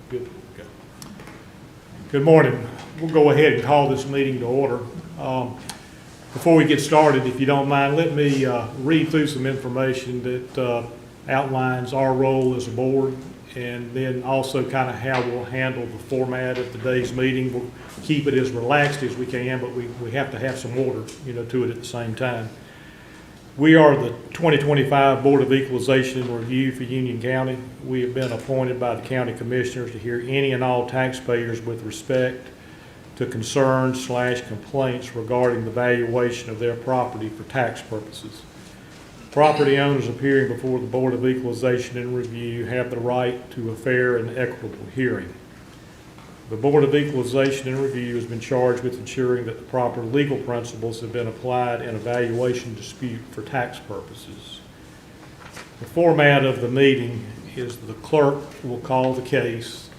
Good. Okay. Good morning. We'll go ahead and call this meeting to order. Before we get started, if you don't mind, let me read through some information that outlines our role as a board, and then also kind of how we'll handle the format of today's meeting. We'll keep it as relaxed as we can, but we have to have some order, to it at the same time. We are the 2025 Board of Equalization and Review for Union County. We have been appointed by the county commissioners to hear any and all taxpayers with respect to concerns/complaints regarding the valuation of their property for tax purposes. Property owners appearing before the Board of Equalization and Review have the right to a fair and equitable hearing. The Board of Equalization and Review has been charged with ensuring that the proper legal principles have been applied in a valuation dispute for tax purposes. The format of the meeting is the clerk will call the case,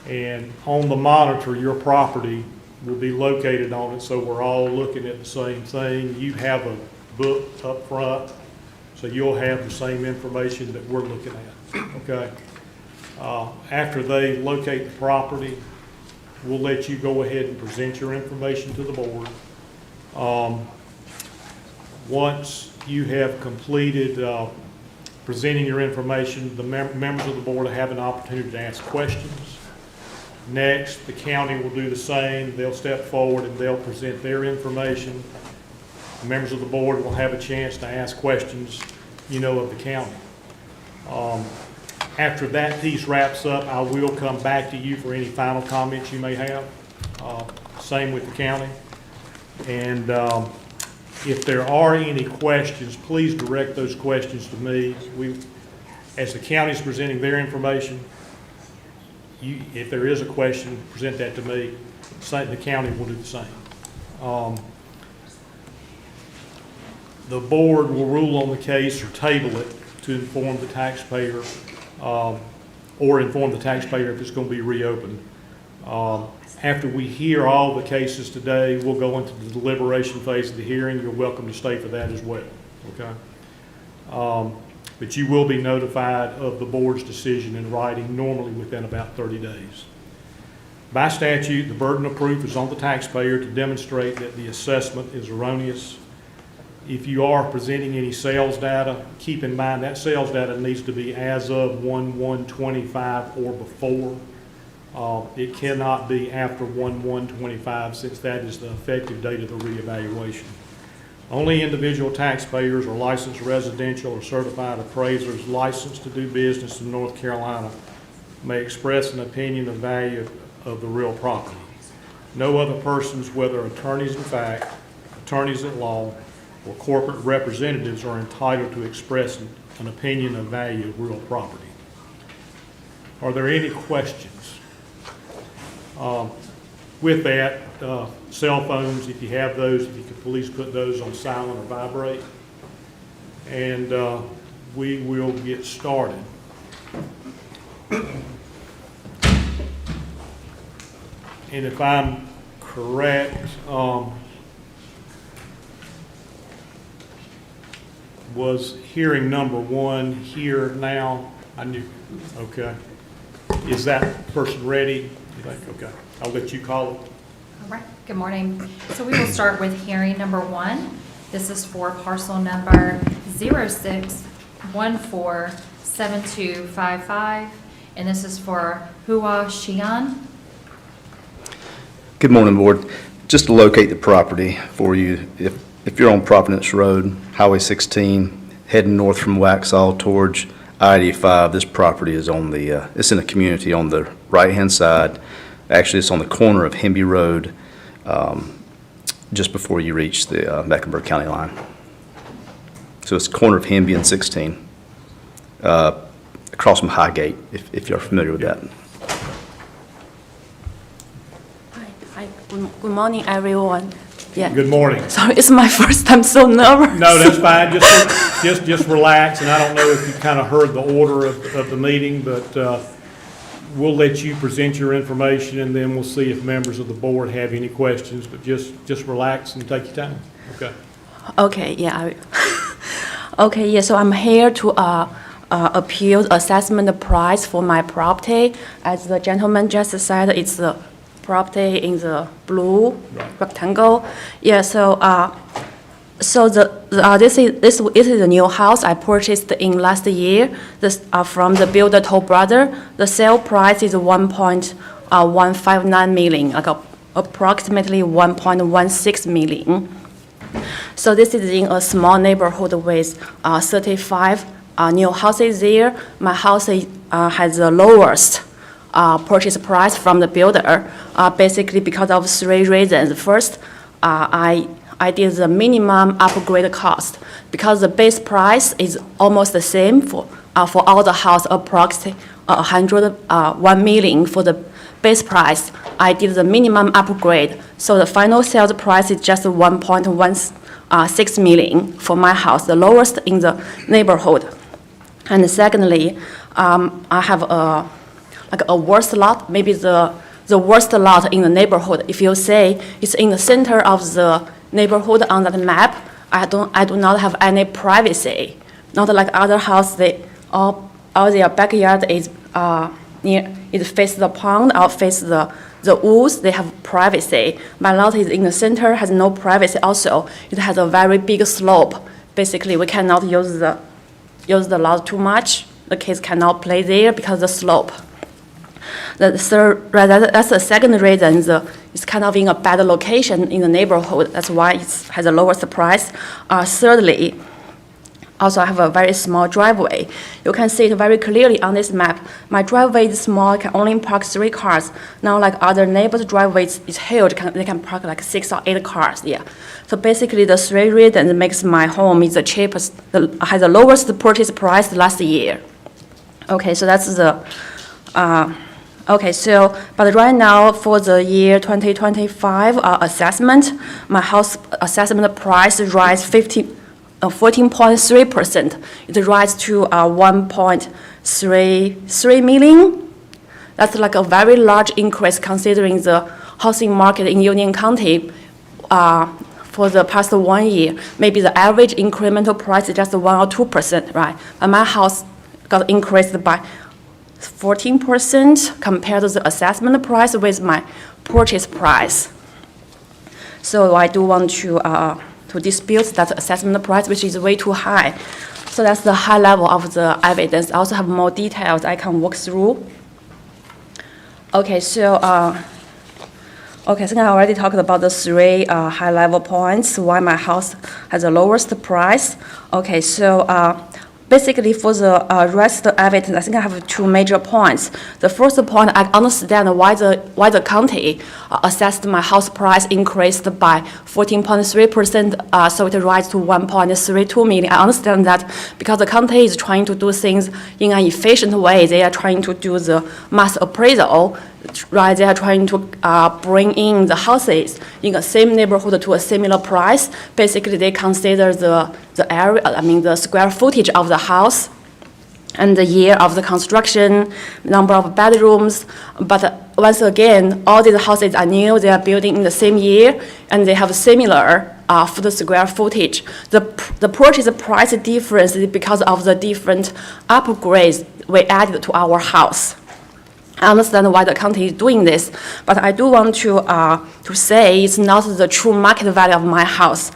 and on the monitor, your property will be located on it, so we're all looking at the same thing. You have a book up front, so you'll have the same information that we're looking at, okay? After they locate the property, we'll let you go ahead and present your information to the board. Once you have completed presenting your information, the members of the board will have an opportunity to ask questions. Next, the county will do the same. They'll step forward and they'll present their information. The members of the board will have a chance to ask questions, of the county. After that piece wraps up, I will come back to you for any final comments you may have. Same with the county. And if there are any questions, please direct those questions to me. As the county is presenting their information, if there is a question, present that to me. The county will do the same. The board will rule on the case or table it to inform the taxpayer, or inform the taxpayer if it's going to be reopened. After we hear all the cases today, we'll go into the deliberation phase of the hearing. You're welcome to stay for that as well, okay? But you will be notified of the board's decision in writing, normally within about 30 days. By statute, the burden of proof is on the taxpayer to demonstrate that the assessment is erroneous. If you are presenting any sales data, keep in mind that sales data needs to be as of 1/1/25 or before. It cannot be after 1/1/25, since that is the effective date of the reevaluation. Only individual taxpayers or licensed residential or certified appraisers licensed to do business in North Carolina may express an opinion of value of the real property. No other persons, whether attorneys in fact, attorneys at law, or corporate representatives, are entitled to express an opinion of value of real property. Are there any questions? With that, cell phones, if you have those, if you could please put those on silent or vibrate. And we will get started. And if I'm correct, was hearing number one here now? Okay. Is that person ready? Okay. I'll let you call it. All right. Good morning. So we will start with hearing number one. This is for parcel number 06147255, and this is for Hua Xian. Good morning, Board. Just to locate the property for you, if you're on Providence Road, Highway 16, heading north from Waxhaw towards I-85, this property is on the, it's in a community on the right-hand side. Actually, it's on the corner of Hemby Road, just before you reach the Mecklenburg County line. So it's the corner of Hemby and 16, across from Highgate, if you're familiar with that. Hi. Good morning, everyone. Yeah. Good morning. Sorry, it's my first time, so nervous. No, that's fine. Just relax. And I don't know if you kind of heard the order of the meeting, but we'll let you present your information, and then we'll see if members of the board have any questions. But just relax and take your time. Okay. Okay. Yeah. Okay. Yeah. So I'm here to appealed assessment price for my property. As the gentleman just said, it's the property in the blue rectangle. Yeah, so this is a new house I purchased in last year. This from the builder Toll Brother. The sale price is 1.159 million, like approximately 1.16 million. So this is in a small neighborhood with 35 new houses there. My house has the lowest purchase price from the builder, basically because of 3 reasons. First, I did the minimum upgrade cost because the base price is almost the same for all the house, approximately 1 million for the base price. I did the minimum upgrade, so the final sales price is just 1.16 million for my house, the lowest in the neighborhood. And secondly, I have a worst lot, maybe the worst lot in the neighborhood. If you say it's in the center of the neighborhood on that map, I do not have any privacy. Not like other houses, all their backyard is face the pond or face the woods. They have privacy. My lot is in the center, has no privacy. Also, it has a very big slope. Basically, we cannot use the lot too much. The kids cannot play there because of the slope. That's the second reason. It's kind of in a bad location in the neighborhood. That's why it has a lowest price. Thirdly, also I have a very small driveway. You can see it very clearly on this map. My driveway is small. I can only park 3 cars. Now, like other neighbors' driveways is huge. They can park like 6 or 8 cars. Yeah. So basically, the 3 reasons makes my home is the cheapest, has the lowest purchase price last year. Okay, so that's the. Okay, so, but right now for the year 2025 assessment, my house assessment price rise 14.3%. It rise to 1.33 million. That's like a very large increase considering the housing market in Union County for the past 1 year. Maybe the average incremental price is just 1 or 2%, right? And my house got increased by 14% compared to the assessment price with my purchase price. So I do want to dispute that assessment price, which is way too high. So that's the high level of the evidence. I also have more details I can walk through. Okay, so I already talked about the 3 high-level points why my house has the lowest price. Okay, so basically, for the rest of the evidence, I think I have 2 major points. The first point, I understand why the county assessed my house price increased by 14.3%, so it rises to 1.32 million. I understand that because the county is trying to do things in an efficient way. They are trying to do the mass appraisal, right? They are trying to bring in the houses in the same neighborhood to a similar price. Basically, they consider the area, the square footage of the house and the year of the construction, number of bedrooms. But once again, all these houses are new. They are building in the same year, and they have similar for the square footage. The purchase price difference is because of the different upgrades we added to our house. I understand why the county is doing this, but I do want to say it's not the true market value of my house.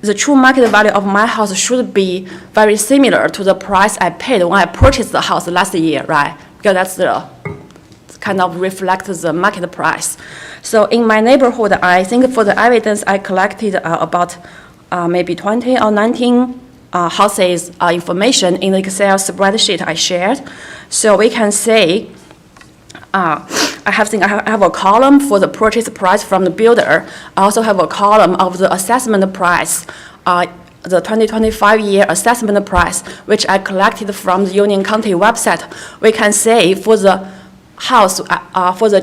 The true market value of my house should be very similar to the price I paid when I purchased the house last year, right? Because that's the kind of reflects the market price. So in my neighborhood, I think for the evidence I collected about maybe 20 or 19 houses information in the Excel spreadsheet I shared. So we can say I have a column for the purchase price from the builder. I also have a column of the assessment price, the 2025 year assessment price, which I collected from the Union County website. We can say for the house, for the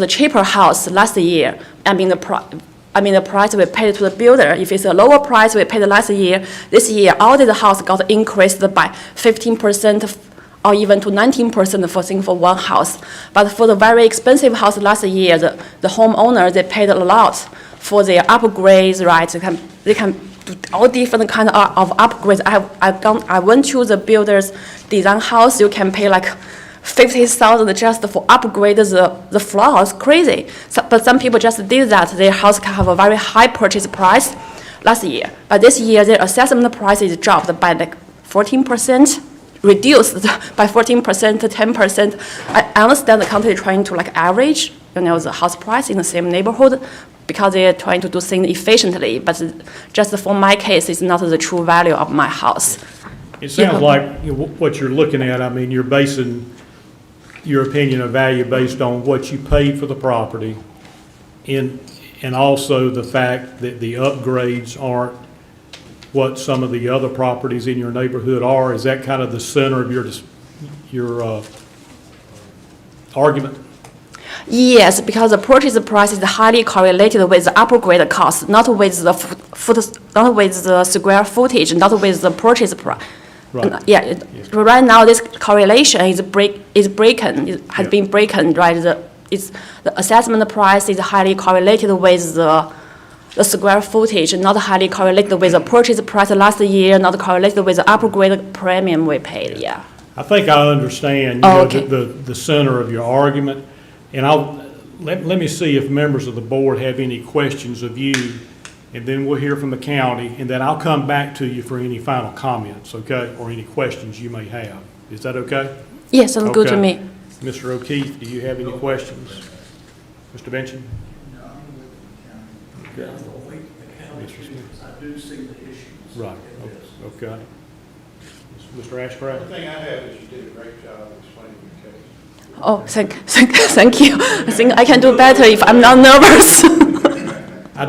cheaper house last year, the price we paid to the builder. If it's a lower price we paid last year, this year all the house got increased by 15%. Or even to 19% for one house. But for the very expensive house last year, the homeowner, they paid a lot for their upgrades, right? do all different kind of upgrades. I went to the builder's design house. You can pay like 50,000 just for upgrade the floors. Crazy. But some people just did that. Their house can have a very high purchase price last year. But this year, their assessment price is dropped by like 14%, reduced by 14% to 10%. I understand the county is trying to like average, the house price in the same neighborhood because they're trying to do things efficiently. But just for my case, it's not the true value of my house. It sounds like what you're looking at, I mean, you're basing your opinion of value based on what you paid for the property and also the fact that the upgrades aren't what some of the other properties in your neighborhood are. Is that kind of the center of your argument? Yes, because the purchase price is highly correlated with the upgrade cost, not with the not with the square footage, not with the purchase price. Right. Yeah. Right now this correlation is broken. It has been broken. Right. The assessment price is highly correlated with the square footage, not highly correlated with the purchase price last year, not correlated with the upgrade premium we paid. Yeah. I think I understand the center of your argument, and let me see if members of the board have any questions of you, and then we'll hear from the county, and then I'll come back to you for any final comments, okay, or any questions you may have. Is that okay? Yes, sounds good to Okay. me. Mr. O'Keefe, do you have any questions? Mr. Benson? No, I'm with the county. Okay. I'll wait for the county Mr. Smith. because I do see the issues. Right, in this. okay. Mr. The Ashcraft? thing I have is you did a great job explaining your case. Oh, thank you. I think I can do better if I'm not nervous. I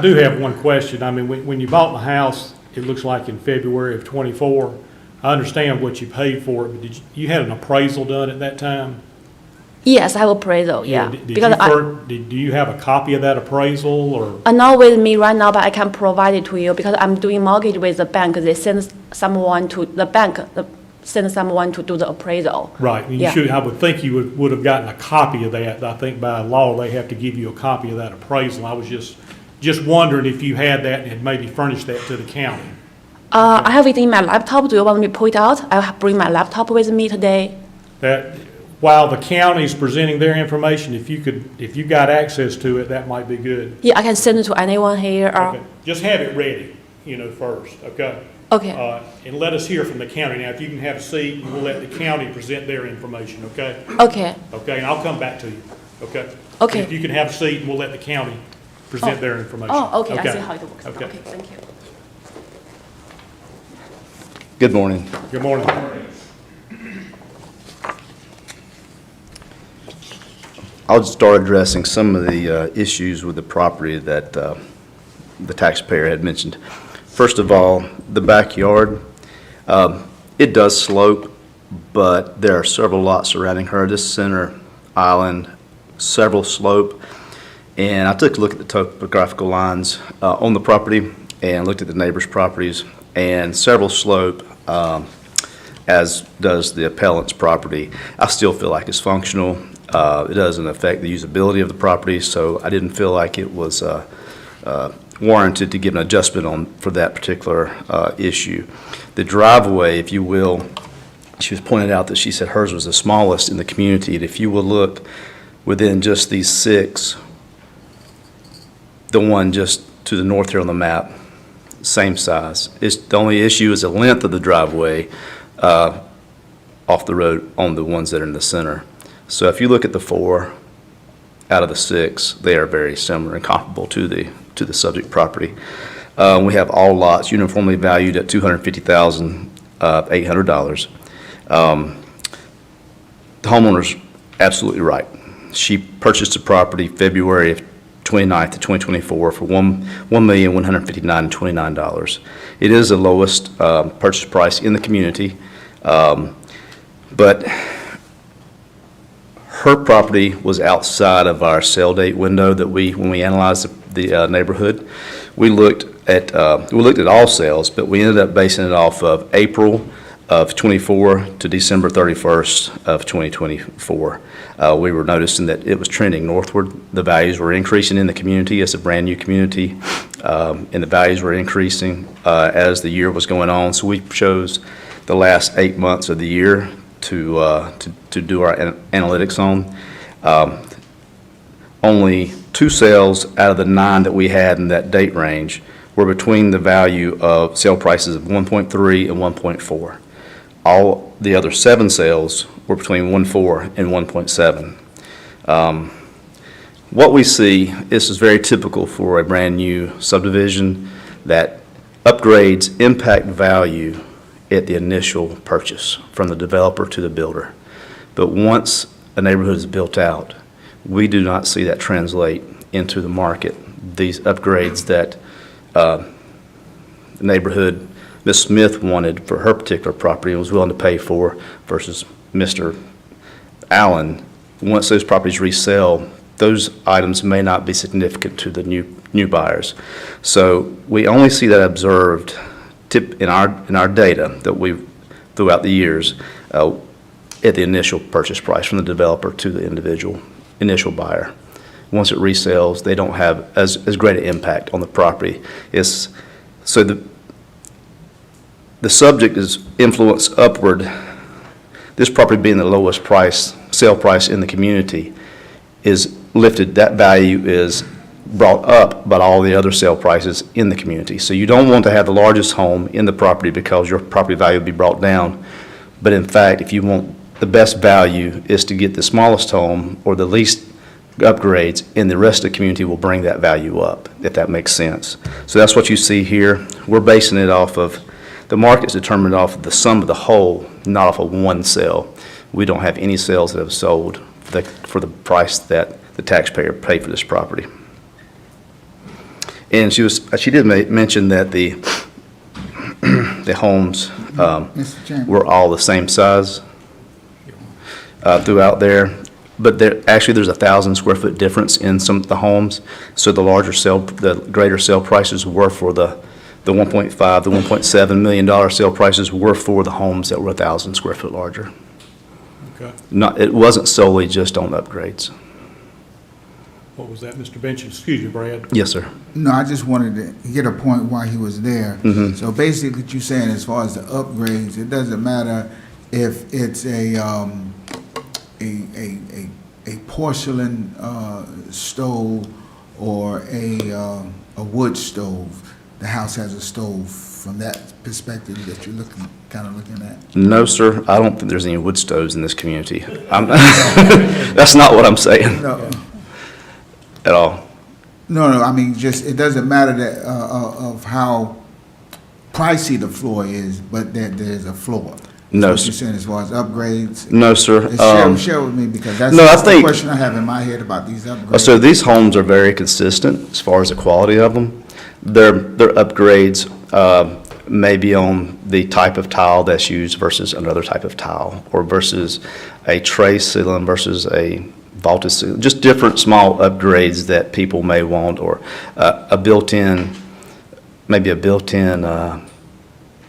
do have one question. I mean, when you bought the house, it looks like in February of '24, I understand what you paid for it, but you had an appraisal done at that time? Yes, I will appraisal, yeah. Do you have a copy of that appraisal, or? Not with me right now, but I can provide it to you because I'm doing mortgage with the bank. They send someone to the bank, send someone to do the appraisal. Right, and you Yeah. should, I would think you would have gotten a copy of that. I think by law, they have to give you a copy of that appraisal. I was just wondering if you had that and had maybe furnished that to the county. I have it in my laptop. Do you want me to pull it out? I'll bring my laptop with me today. That, while the county's presenting their information, if you got access to it, that might be good. Yeah, I can send it to anyone here. Okay. Just have it ready, first, okay? Okay. And let us hear from the county. Now, if you can have a seat, we'll let the county present their information, okay? Okay. Okay, and I'll come back to you, okay? Okay. If you can have a seat, and we'll let the county present their information. Oh, okay. I see how it works. Okay. Okay, thank you. Good morning. Good morning. I'll just start addressing some of the issues with the property that the taxpayer had mentioned. First of all, the backyard, it does slope, but there are several lots surrounding her. This center island, several slope, and I took a look at the topographical lines on the property and looked at the neighbors' properties, and several slope, as does the appellant's property. I still feel like it's functional. It doesn't affect the usability of the property, so I didn't feel like it was warranted to give an adjustment for that particular issue. The driveway, if you will, she was pointing out that she said hers was the smallest in the community. And if you will look within just these six, the one just to the north here on the map, same size. The only issue is the length of the driveway off the road on the ones that are in the center. So if you look at the 4 out of the 6, they are very similar and comparable to the subject property. We have all lots uniformly valued at $250,800. The homeowner's absolutely right. She purchased the property February of 29th of 2024 for $1,159,029. It is the lowest purchase price in the community, but her property was outside of our sale date window that when we analyzed the neighborhood. We looked at all sales, but we ended up basing it off of April of 24 to December 31st of 2024. We were noticing that it was trending northward. The values were increasing in the community. It's a brand-new community, and the values were increasing as the year was going on. So we chose the last 8 months of the year to do our analytics on. Only 2 sales out of the 9 that we had in that date range were between the value of sale prices of 1.3 and 1.4. All the other 7 sales were between 1.4 and 1.7. What we see, this is very typical for a brand-new subdivision, that upgrades impact value at the initial purchase from the developer to the builder. But once a neighborhood is built out, we do not see that translate into the market. These upgrades that the neighborhood Ms. Smith wanted for her particular property and was willing to pay for versus Mr. Allen, once those properties resell, those items may not be significant to the new buyers. So we only see that observed in our data that we've throughout the years at the initial purchase price from the developer to the individual initial buyer. Once it resells, they don't have as great an impact on the property. So the subject is influenced upward. This property being the lowest sale price in the community is lifted. That value is brought up by all the other sale prices in the community. So you don't want to have the largest home in the property because your property value will be brought down. But in fact, if you want the best value is to get the smallest home or the least upgrades, and the rest of the community will bring that value up, if that makes sense. So that's what you see here. We're basing it off of, the market's determined off of the sum of the whole, not off of one sale. We don't have any sales that have sold for the price that the taxpayer paid for this property. And she did mention that the homes Mr. Chairman. were all the same size throughout there. But actually, there's 1,000 square foot difference in some of the homes. So the greater sale prices were for the 1.5, the $1.7 million sale prices were for the homes that were 1,000 square foot larger. Okay. It wasn't solely just on upgrades. What was that, Mr. Bench? Excuse me, Brad. Yes, sir. No, I just wanted to get a point while he was there. Mhm. So basically, what you're saying as far as the upgrades, it doesn't matter if it's a porcelain stove or a wood stove. The house has a stove from that perspective that you're kind of looking at. No, sir. I don't think there's any wood stoves in this community. That's not what I'm saying No, at all. no, I mean, just, it doesn't matter that, of how pricey the floor is, but that there's a floor. No, What sir. you're saying as far as upgrades? No, sir. Share with me, because that's no, I the think- question I have in my head about these upgrades. So these homes are very consistent as far as the quality of them. Their upgrades may be on the type of tile that's used versus another type of tile, or versus a tray ceiling versus a vaulted ceiling, just different small upgrades that people may want, or maybe a built-in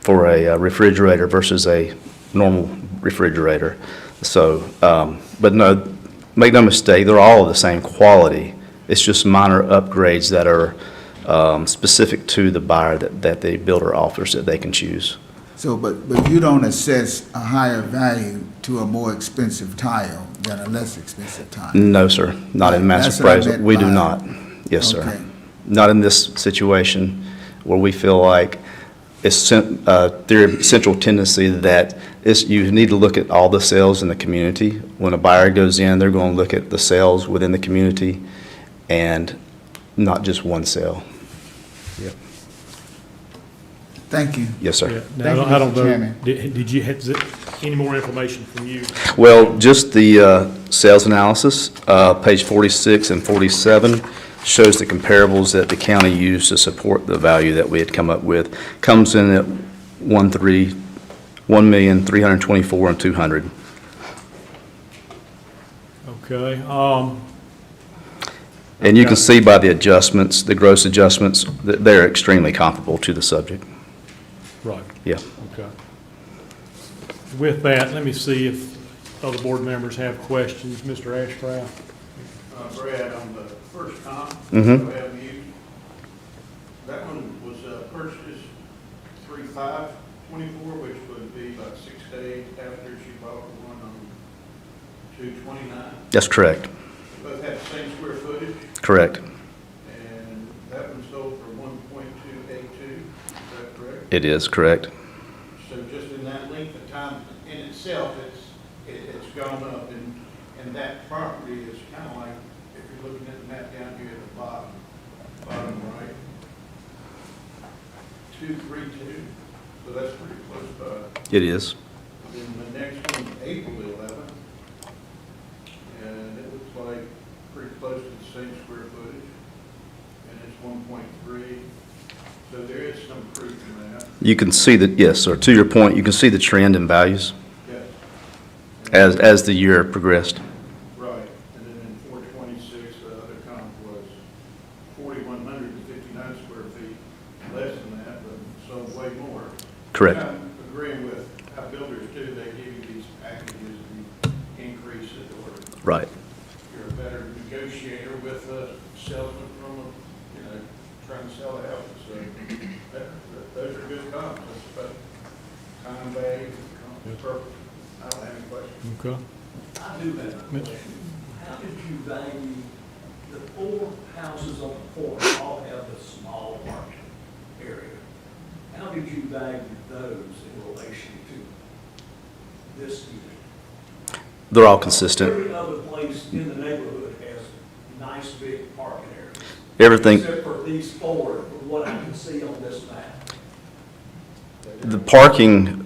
for a refrigerator versus a normal refrigerator. So, but no, make no mistake, they're all of the same quality. It's just minor upgrades that are specific to the buyer that the builder offers that they can choose. So, but you don't assess a higher value to a more expensive tile than a less expensive tile? No, sir, not in master That's what I appraisal. meant We do by- not. Yes, sir. Okay. Not in this situation where we feel like it's their central tendency that you need to look at all the sales in the community. When a buyer goes in, they're going to look at the sales within the community and not just one sale. Yep. Thank you. Yes, sir. Yeah. Thank Now, you, I don't Mr. know, Chairman. did you have any more information from you? Well, just the sales analysis, page 46 and 47, shows the comparables that the county used to support the value that we had come up with. Comes in at $1,324,200. Okay, And you can see by the adjustments, the gross adjustments, that they're extremely comparable to the subject. right, Yeah. okay. With that, let me see if other board members have questions. Mr. Ashcraft? Brad, on the first comp, Mhm. Avenue, that one was purchased 3/5/24, which would be about 6 days after she bought the one on 229. That's correct. They both have the same square footage, Correct. and that one sold for 1.282, is that correct? It is correct. So just in that length of time in itself, it's gone up, and that property is kind of like, if you're looking at the map down here at the bottom right, 232, so that's pretty close by. It is. Then the next one, April 11th, and it looks like pretty close to the same square footage, and it's 1.3, so there is some proof in that. You can see that, yes, sir. To your point, you can see the trend in values Yes. as the year progressed. Right, and then in 426, the other comp was 4,159 square feet, less than that, but sold way more. Correct. I'm agreeing with how builders do, they give you these packages and increase it, or Right. you're a better negotiator with a salesman from, trying to sell a house. So those are good comps, but time value, comp is perfect. I don't have any questions. Okay. I do have a question. How did you value, the 4 houses on the corner all have a small parking area? How did you value those in relation to this unit? They're all consistent. Every other place in the neighborhood has nice big parking areas. Everything, Except for these 4, from what I can see on this map. the parking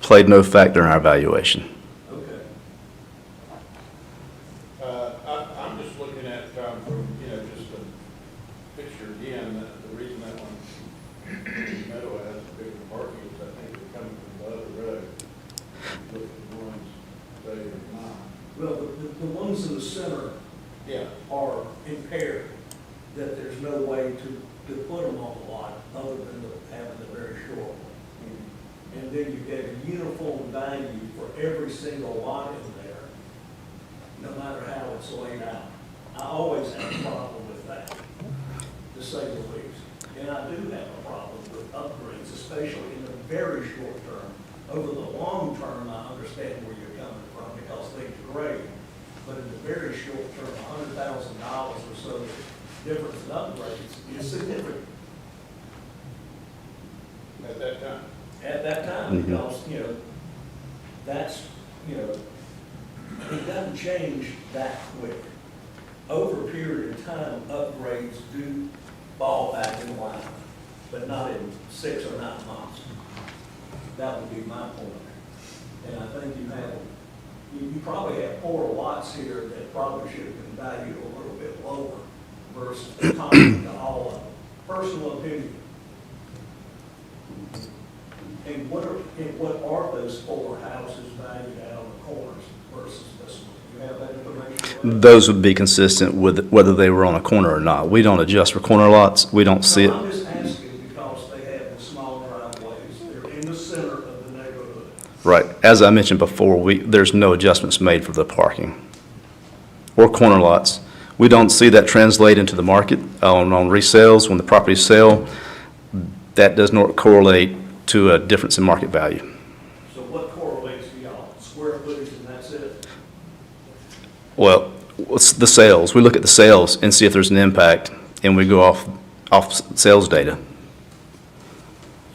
played no factor in our valuation. Okay. I'm just looking at, from, just the picture again, the reason that one, Meadow has a bigger parking is I think they're coming from the other road. Look at the ones, they are not. Well, the ones in the center Yeah. are impaired, that there's no way to put them on the lot other than having the very short one. And then you get a uniform value for every single lot in there, no matter how it's laid out. I always have a problem with that, to say the least. And I do have a problem with upgrades, especially in the very short term. Over the long term, I understand where you're coming from because things are great. But in the very short term, $100,000 or so difference in upgrades is significant At that time. at that time, Mhm. because, that's, it doesn't change that quick. Over a period of time, upgrades do fall back in line, but not in 6 or 9 months. That would be my point. And I think you probably have 4 lots here that probably should have been valued a little bit lower versus common to all of them. Personal opinion. And what are those 4 houses valued at on the corners versus this one? Do you have that information? Those would be consistent with whether they were on a corner or not. We don't adjust for corner lots. We don't see No, it. I'm just asking because they have the small driveways. They're in the center of the neighborhood. Right. As I mentioned before, there's no adjustments made for the parking or corner lots. We don't see that translate into the market on resales. When the properties sell, that does not correlate to a difference in market value. So what correlates to y'all? Square footage and that's it? Well, what's the sales? We look at the sales and see if there's an impact, and we go off sales data.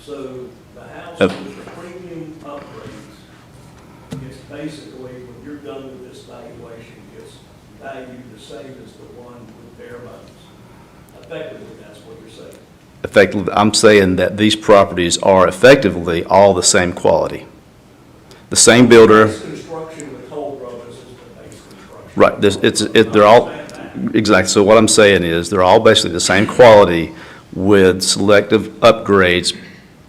So the house Yep. with the premium upgrades is basically, when you're done with this valuation, it's valued the same as the one with bare bones. Effectively, that's what you're saying. Effectively, I'm saying that these properties are effectively all the same quality. The same builder, Base construction with Toll Brothers is the base construction. right, they're all, exactly. So what I'm saying is, they're all basically the same quality with selective upgrades.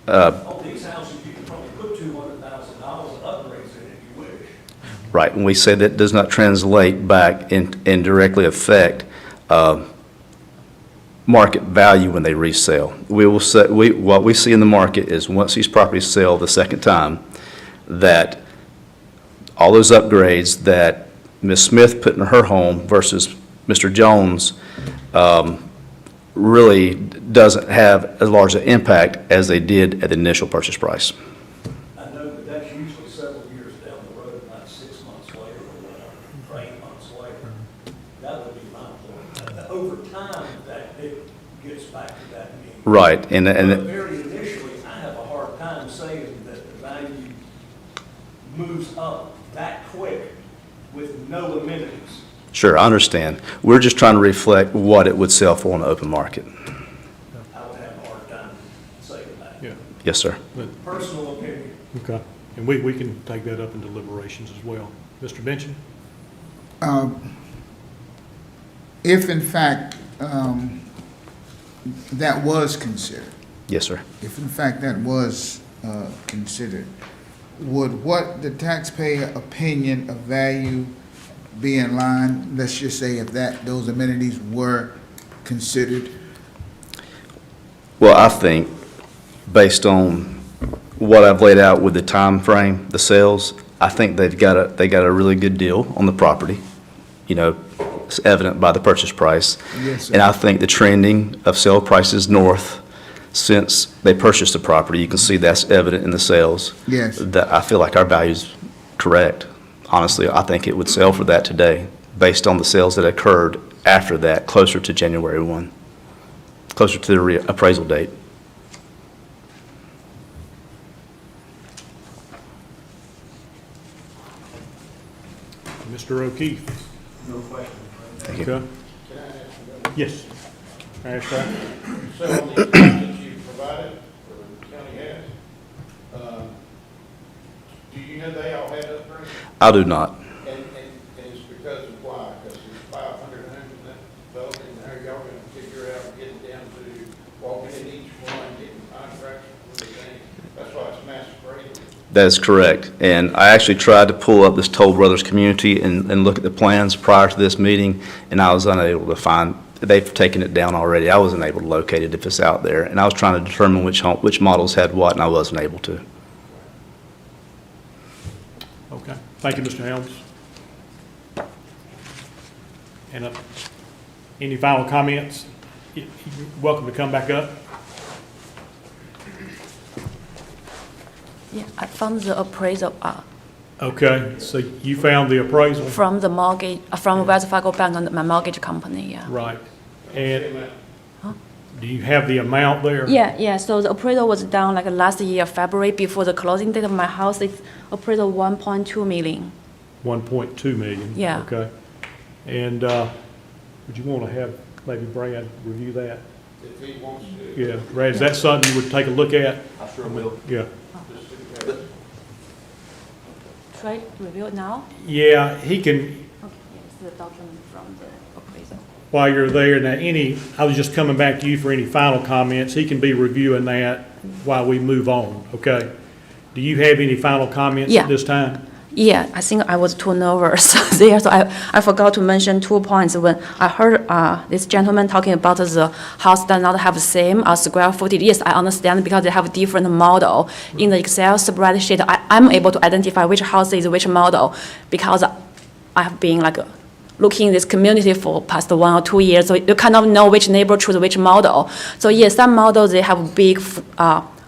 On these houses, you can probably put $200,000 of upgrades in if you wish. Right, and we say that does not translate back and directly affect market value when they resell. What we see in the market is once these properties sell the second time, that all those upgrades that Ms. Smith put in her home versus Mr. Jones really doesn't have as large an impact as they did at the initial purchase price. I know, but that's usually several years down the road, not 6 months later or 8 months later. That would be my point. Over time, that it gets back to that mean. Right, But very initially, I have a hard time saying that the value moves up that quick with no amenities. sure, I understand. We're just trying to reflect what it would sell for on the open market. I would have a hard time saying that. Yeah, Yes, sir. but, Personal opinion. okay. And we can take that up in deliberations as well. Mr. Benson? If in fact, that was considered, Yes, sir. if in fact that was considered, would what the taxpayer opinion of value be in line? Let's just say if those amenities were considered. Well, I think, based on what I've laid out with the time frame, the sales, I think they got a really good deal on the property. You know, it's evident by the purchase price. Yes, sir. And I think the trending of sale prices north since they purchased the property, you can see that's evident in the sales. Yes. That I feel like our value's correct. Honestly, I think it would sell for that today, based on the sales that occurred after that, closer to January 1, closer to the appraisal date. Mr. O'Keefe? No question. Thank you. Okay. Can I ask you that? Yes. Ask that. So on the accounts that you provided, or the county has, do you know they all had upgrades? I do not. And it's because of why? Because there's 500 homes in that development, and how y'all gonna figure out getting down to walking in each one, getting contracts with the thing? That's why it's mass appraisal. That is correct. And I actually tried to pull up this Toll Brothers community and look at the plans prior to this meeting, and I was unable to find, they've taken it down already. I wasn't able to locate it if it's out there. And I was trying to determine which models had what, and I wasn't able to. Okay. Thank you, Mr. Helms. And any final comments? You're welcome to come back up. Yeah, I found the appraisal Okay, so you found the appraisal? from the mortgage, from Wells Fargo Bank and my mortgage company, yeah. Right. And do you have the amount there? Yeah, so the appraisal was done like last year, February, before the closing date of my house. It's appraisal 1.2 million. 1.2 million? Yeah. Okay. And would you want to have maybe Brad review that? If he wants to. Yeah, Brad, is that something you would take a look at? I sure will. Yeah. Just do that. Should I review it now? Yeah, he can, Okay, it's the document from the appraisal. while you're there, now I was just coming back to you for any final comments. He can be reviewing that while we move on, okay? Do you have any final comments Yeah. at this time? Yeah, I think I was too nervous there, so I forgot to mention 2 points. When I heard this gentleman talking about the house does not have the same square footage, yes, I understand because they have different model. In the Excel spreadsheet, I'm able to identify which house is which model because I have been like looking in this community for past 1 or 2 years, so you kind of know which neighbor choose which model. So yes, some models, they have big,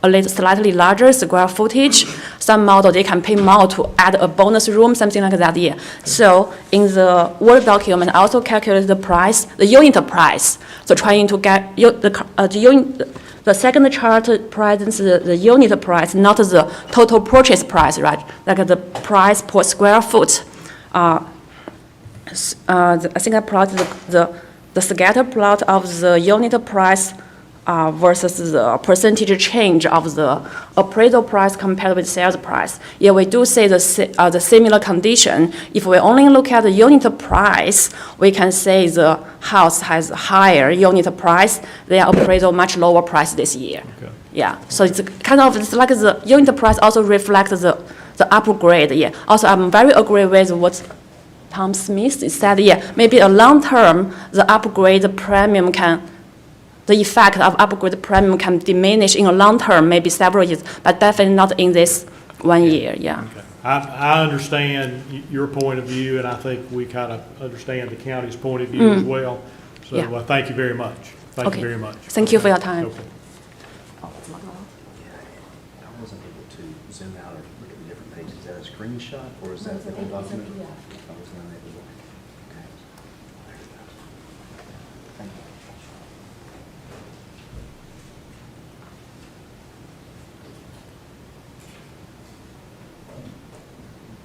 a little slightly larger square footage. Some model, they can pay more to add a bonus room, something like that, yeah. So in the Word document, I also calculate the price, the unit price. So trying to get the second chart presents the unit price, not the total purchase price, right? Like the price per square foot. I think I plotted the scatter plot of the unit price versus the percentage change of the appraisal price compared with sales price. Yeah, we do see the similar condition. If we only look at the unit price, we can say the house has higher unit price, their appraisal much lower price this year. Okay. Yeah, so it's like the unit price also reflects the upgrade, yeah. Also, I'm very agree with what Tom Smith said, yeah, maybe a long term, the upgrade premium the effect of upgrade premium can diminish in a long term, maybe several years, but definitely not in this 1 year, yeah. Okay. I understand your point of view, and I think we kind of understand the county's point of view as well. So Yeah. thank you very much. Thank Okay. you very much. Thank you for your time. Okay. I wasn't able to zoom out or look at the different pages. Is that a screenshot or is that the whole document? I was not able to. Okay. Thank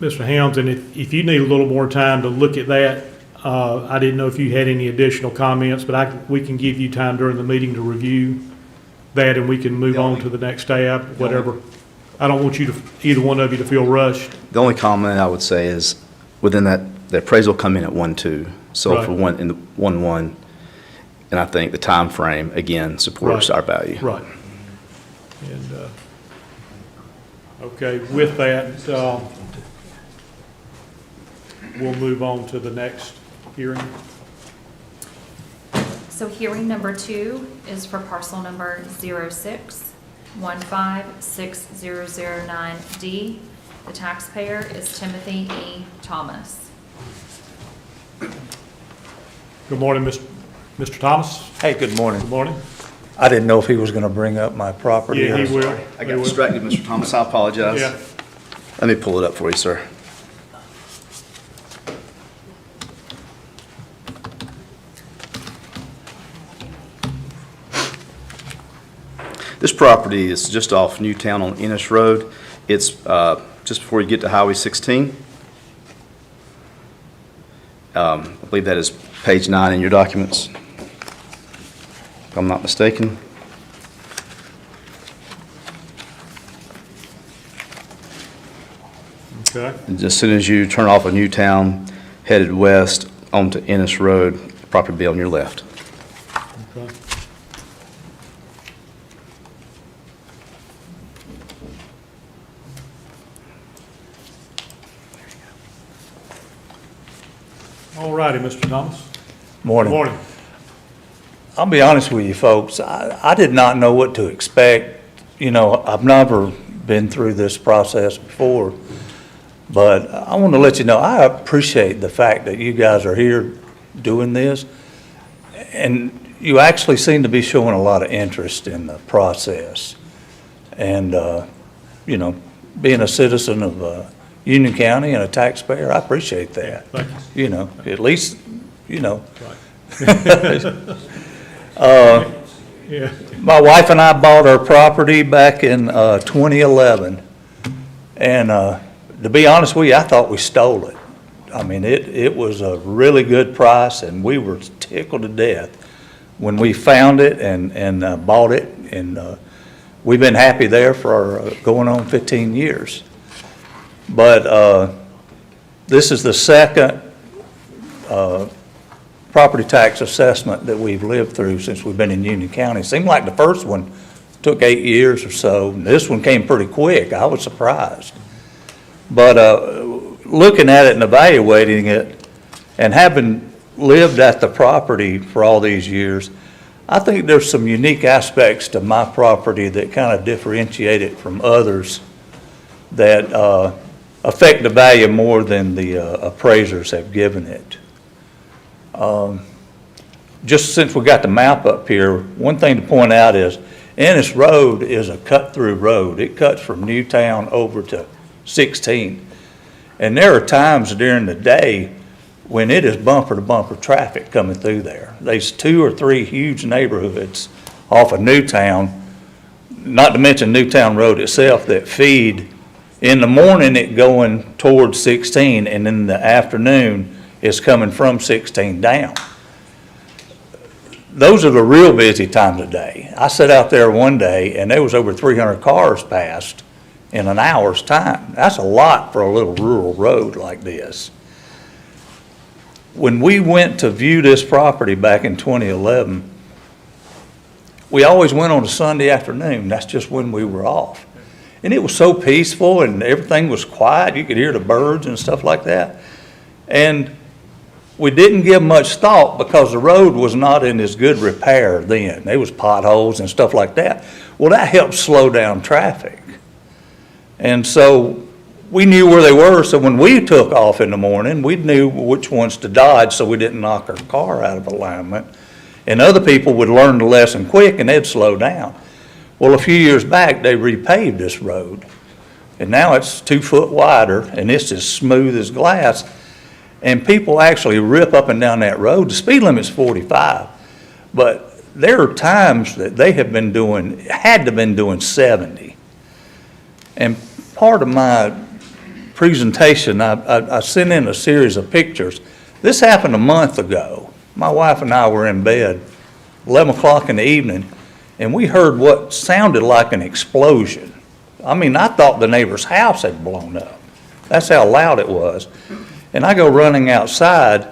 you. Mr. Helms, and if you need a little more time to look at that, I didn't know if you had any additional comments, but we can give you time during the meeting to review that, and we can move on to the next tab, whatever. I don't want you to, either one of you to feel rushed. The only comment I would say is, within that, the appraisal come in at 1.2. So Right. for in the 1.1, and I think the time frame again supports Right. our value. Right. And, okay, with that, we'll move on to the next hearing. So hearing number 2 is for parcel number 06156009D. The taxpayer is Timothy E. Thomas. Good morning, Mr. Thomas. Hey, good morning. Good morning. I didn't know if he was going to bring up my property. Yeah, or- he will. I He got will. distracted, Mr. Thomas. I apologize. Yeah. Let me pull it up for you, sir. This property is just off Newtown on Ennis Road. It's just before you get to Highway 16. I believe that is page 9 in your documents, if I'm not mistaken. Okay. And as soon as you turn off of Newtown, headed west onto Ennis Road, the property will be on your left. Okay. All righty, Mr. Thomas. Good Morning. morning. I'll be honest with you, folks. I did not know what to expect. You know, I've never been through this process before. But I want to let you know, I appreciate the fact that you guys are here doing this. And you actually seem to be showing a lot of interest in the process. And, you know, being a citizen of Union County and a taxpayer, I appreciate that. Thank you. You know, at least, you know. Yeah. My wife and I bought our property back in 2011. And to be honest with you, I thought we stole it. I mean, it was a really good price, and we were tickled to death when we found it and bought it. And we've been happy there for going on 15 years. But this is the second property tax assessment that we've lived through since we've been in Union County. It seemed like the first one took 8 years or so. And this one came pretty quick. I was surprised. But looking at it and evaluating it, and having lived at the property for all these years, I think there's some unique aspects to my property that kind of differentiate it from others that affect the value more than the appraisers have given it. Just since we got the map up here, one thing to point out is Ennis Road is a cut-through road. It cuts from Newtown over to 16. And there are times during the day when it is bumper-to-bumper traffic coming through there. There's 2 or 3 huge neighborhoods off of Newtown, not to mention Newtown Road itself, that feed. In the morning, it going towards 16, and in the afternoon, it's coming from 16 down. Those are the real busy times of day. I sat out there one day, and there was over 300 cars passed in an hour's time. That's a lot for a little rural road like this. When we went to view this property back in 2011, we always went on a Sunday afternoon. That's just when we were off. And it was so peaceful and everything was quiet. You could hear the birds and stuff like that. And we didn't give much thought because the road was not in as good repair then. There was potholes and stuff like that. Well, that helped slow down traffic. And so we knew where they were, so when we took off in the morning, we knew which ones to dodge so we didn't knock our car out of alignment. And other people would learn the lesson quick and they'd slow down. Well, a few years back, they repaved this road. And now it's 2 foot wider and it's as smooth as glass. And people actually rip up and down that road. The speed limit's 45. But there are times that they have been doing, had to have been doing 70. And part of my presentation, I sent in a series of pictures. This happened a month ago. My wife and I were in bed, 11 o'clock in the evening, and we heard what sounded like an explosion. I mean, I thought the neighbor's house had blown up. That's how loud it was. And I go running outside,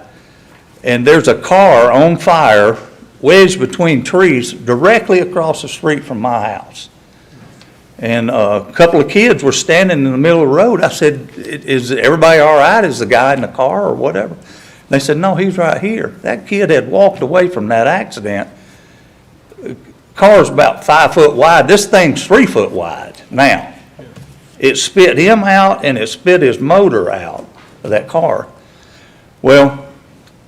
and there's a car on fire wedged between trees directly across the street from my house. And a couple of kids were standing in the middle of the road. I said, is everybody all right? Is the guy in the car or whatever? And they said, no, he's right here. That kid had walked away from that accident. Car's about 5 foot wide. This thing's 3 foot wide now. It spit him out and it spit his motor out of that car. Well,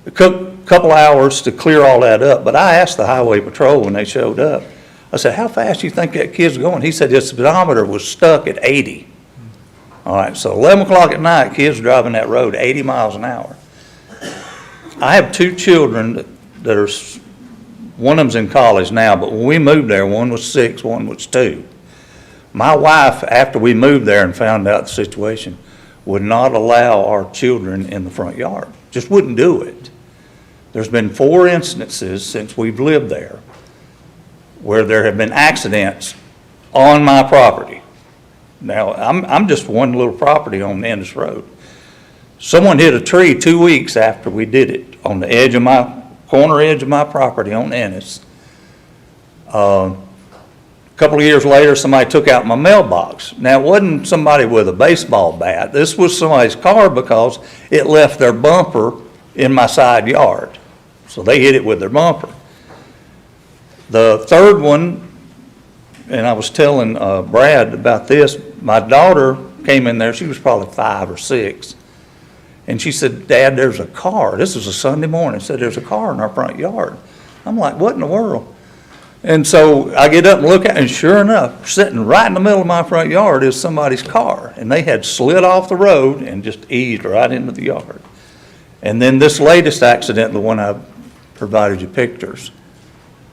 it took a couple hours to clear all that up, but I asked the highway patrol when they showed up. I said, how fast do you think that kid's going? He said his speedometer was stuck at 80. All right, so 11 o'clock at night, kids driving that road 80 miles an hour. I have 2 children that are, one of them's in college now, but when we moved there, one was 6, one was 2. My wife, after we moved there and found out the situation, would not allow our children in the front yard. Just wouldn't do it. There's been 4 instances since we've lived there where there have been accidents on my property. Now, I'm just one little property on Ennis Road. Someone hit a tree 2 weeks after we did it on the edge of my, corner edge of my property on Ennis. A couple of years later, somebody took out my mailbox. Now, it wasn't somebody with a baseball bat. This was somebody's car because it left their bumper in my side yard. So they hit it with their bumper. The third one, and I was telling Brad about this, my daughter came in there, she was probably 5 or 6, and she said, Dad, there's a car. This was a Sunday morning. Said, there's a car in our front yard. I'm like, what in the world? And so I get up and look at it, and sure enough, sitting right in the middle of my front yard is somebody's car, and they had slid off the road and just eased right into the yard. And then this latest accident, the one I provided you pictures,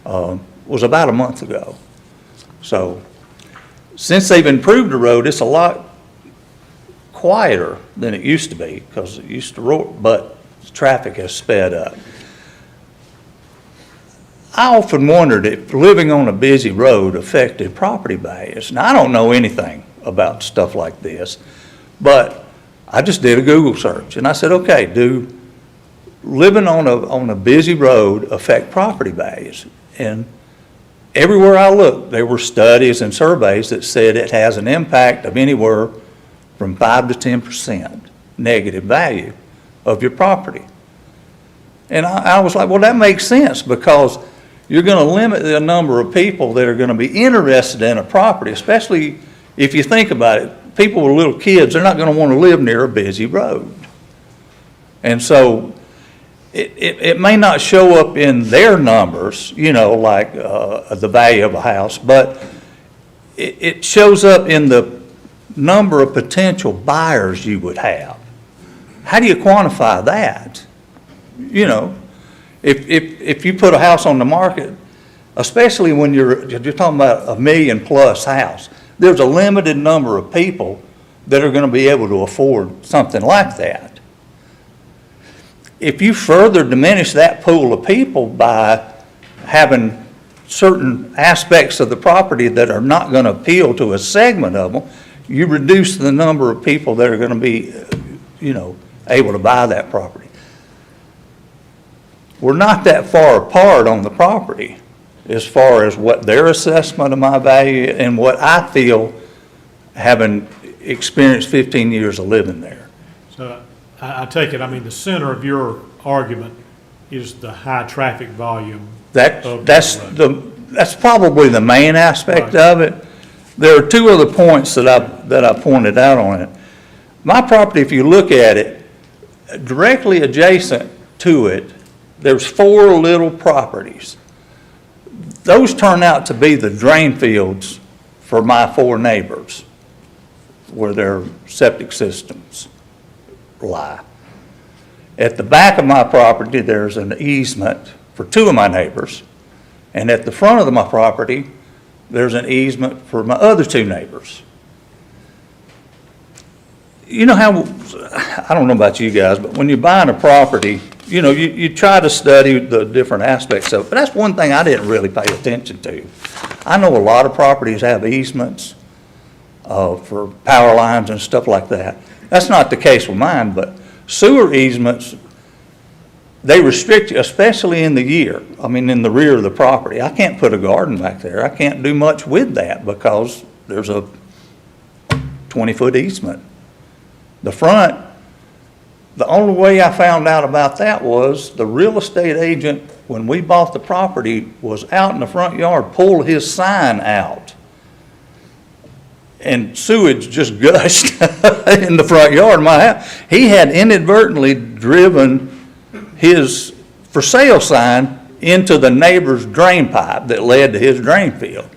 was about a month ago. So since they've improved the road, it's a lot quieter than it used to be because it used to roar, but traffic has sped up. I often wondered if living on a busy road affected property values. Now, I don't know anything about stuff like this, but I just did a Google search and I said, okay, do living on a busy road affect property values? And everywhere I looked, there were studies and surveys that said it has an impact of anywhere from 5 to 10% negative value of your property. And I was like, well, that makes sense because you're going to limit the number of people that are going to be interested in a property, especially if you think about it. People with little kids, they're not going to want to live near a busy road. And so it may not show up in their numbers, you know, like the value of a house, but it shows up in the number of potential buyers you would have. How do you quantify that? You know, if you put a house on the market, especially when you're talking about a $1 million+ house, there's a limited number of people that are going to be able to afford something like that. If you further diminish that pool of people by having certain aspects of the property that are not going to appeal to a segment of them, you reduce the number of people that are going to be, you know, able to buy that property. We're not that far apart on the property as far as what their assessment of my value and what I feel, having experienced 15 years of living there. So I take it, I mean, the center of your argument is the high traffic volume. That's probably the main aspect of it. There are 2 other points that I pointed out on it. My property, if you look at it, directly adjacent to it, there's 4 little properties. Those turn out to be the drain fields for my 4 neighbors, where their septic systems lie. At the back of my property, there's an easement for 2 of my neighbors, and at the front of my property, there's an easement for my other 2 neighbors. You know how, I don't know about you guys, but when you're buying a property, you know, you try to study the different aspects of it, but that's one thing I didn't really pay attention to. I know a lot of properties have easements for power lines and stuff like that. That's not the case with mine, but sewer easements, they restrict you, especially in the year. I mean, in the rear of the property. I can't put a garden back there. I can't do much with that because there's a 20-foot easement. The front, the only way I found out about that was the real estate agent, when we bought the property, was out in the front yard, pulled his sign out. And sewage just gushed in the front yard of my house. He had inadvertently driven his for sale sign into the neighbor's drain pipe that led to his drain field.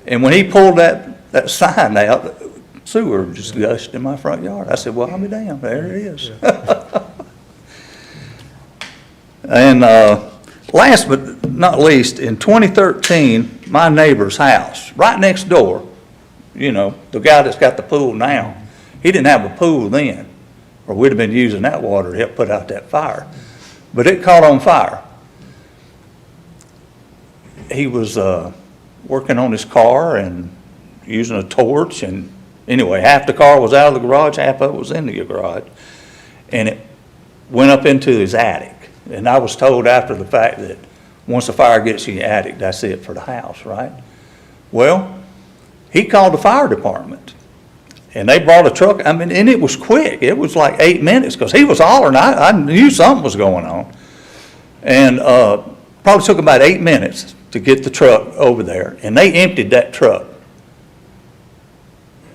And when he pulled that sign out, sewer just gushed in my front yard. I said, well, I'll be damned, there it is. And last but not least, in 2013, my neighbor's house, right next door, you know, the guy that's got the pool now, he didn't have a pool then, or we'd have been using that water to help put out that fire. But it caught on fire. He was working on his car and using a torch, and anyway, half the car was out of the garage, half of it was in the garage. And it went up into his attic. And I was told after the fact that once the fire gets in your attic, that's it for the house, right? Well, he called the fire department. And they brought a truck, I mean, and it was quick. It was like 8 minutes, because he was hollering. I knew something was going on. And probably took about 8 minutes to get the truck over there. And they emptied that truck.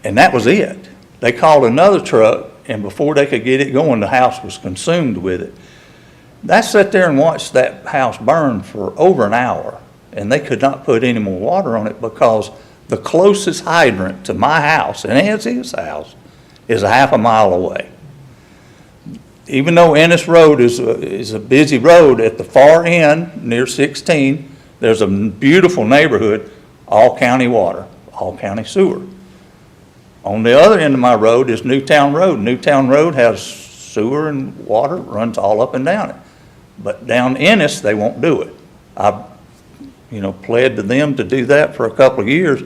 And that was it. They called another truck, and before they could get it going, the house was consumed with it. I sat there and watched that house burn for over an hour, and they could not put any more water on it because the closest hydrant to my house, and it's his house, is a half a mile away. Even though Ennis Road is a busy road, at the far end, near 16, there's a beautiful neighborhood, all county water, all county sewer. On the other end of my road is Newtown Road. Newtown Road has sewer and water, runs all up and down it. But down Ennis, they won't do it. I've, pled to them to do that for a couple of years,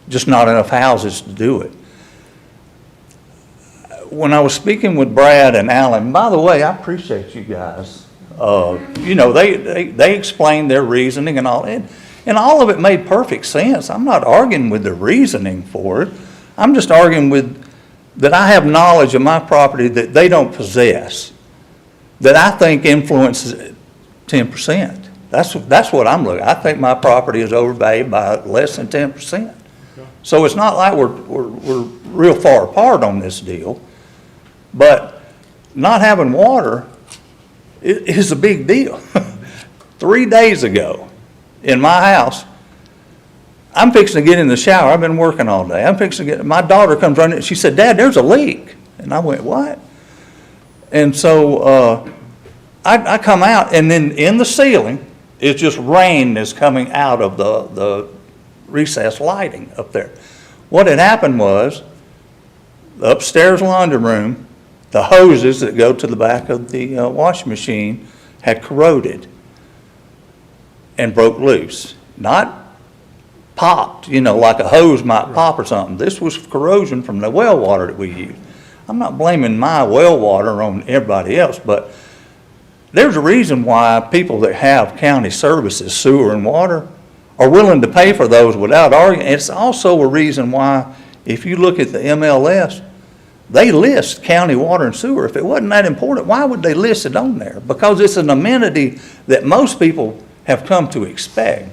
just not enough houses to do it. When I was speaking with Brad and Alan, by the way, I appreciate you guys. They explained their reasoning and all, and all of it made perfect sense. I'm not arguing with the reasoning for it. I'm just arguing with that I have knowledge of my property that they don't possess, that I think influences 10%. That's what I'm looking at. I think my property is overvalued by less than 10%. So it's not like we're real far apart on this deal, but not having water is a big deal. 3 days ago in my house, I'm fixing to get in the shower. I've been working all day. I'm fixing to my daughter comes running in. She said, Dad, there's a leak. And I went, what? And so I come out, and then in the ceiling, it's just rain is coming out of the recessed lighting up there. What had happened was, the upstairs laundry room, the hoses that go to the back of the washing machine had corroded and broke loose. Not popped, like a hose might pop or something. This was corrosion from the well water that we use. I'm not blaming my well water on everybody else, but there's a reason why people that have county services, sewer and water, are willing to pay for those without arguing. It's also a reason why, if you look at the MLS, they list county water and sewer. If it wasn't that important, why would they list it on there? Because it's an amenity that most people have come to expect.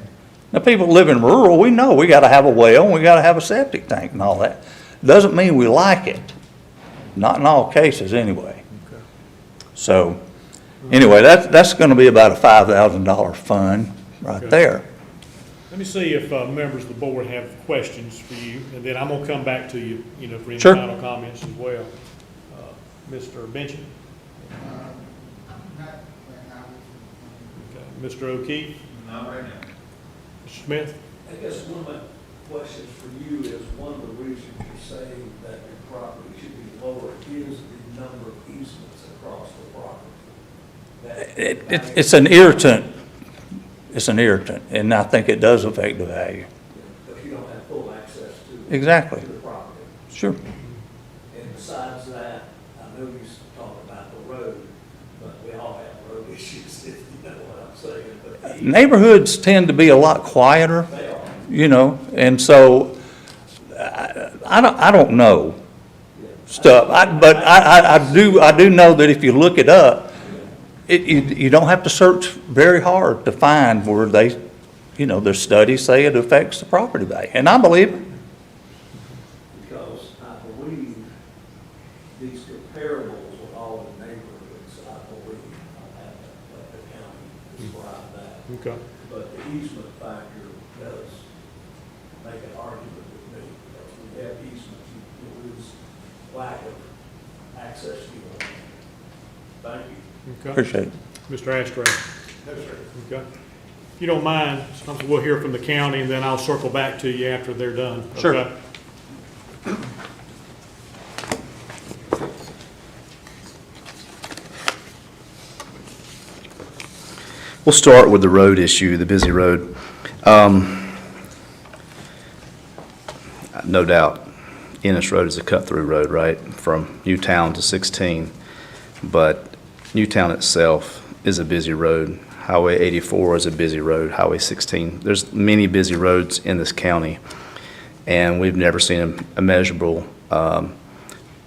Now, people live in rural, we know we got to have a well, and we got to have a septic tank and all that. Doesn't mean we like it. not in all cases anyway. So, anyway, that's gonna be about a $5,000 fund right Okay. there. Let me see if members of the board have questions for you, and then I'm gonna come back to you, for any Sure. final comments as well. Mr. Benson? Okay. Mr. O'Keefe? Not right now. Mr. Smith? I guess one of my questions for you is, one of the reasons you're saying that your property should be lower is the number of easements across the property. It's an irritant. It's an irritant, and I think it does affect the value. Because you don't have full access to. Exactly. To the property. Sure. And besides that, I know you talk about the road, but we all have road issues, if you know what I'm saying. But Neighborhoods tend to be a lot quieter, they are. and so I don't know stuff. But I do know that if you look it up, you don't have to search very hard to find where their studies say it affects the property value, and I believe it. Because I believe these comparables with all the neighborhoods, I believe, I'll have to let the county describe that. Okay. But the easement factor does make an argument with me, because we have easements, you lose lack of access to your land. Thank you. Okay. Appreciate it. Mr. Astray? No, sir. Okay. If you don't mind, we'll hear from the county, and then I'll circle back to you after they're done. Sure. Okay? We'll start with the road issue, the busy road. No doubt, Ennis Road is a cut-through road, right, from Newtown to 16. But Newtown itself is a busy road. Highway 84 is a busy road, Highway 16. There's many busy roads in this county, and we've never seen a measurable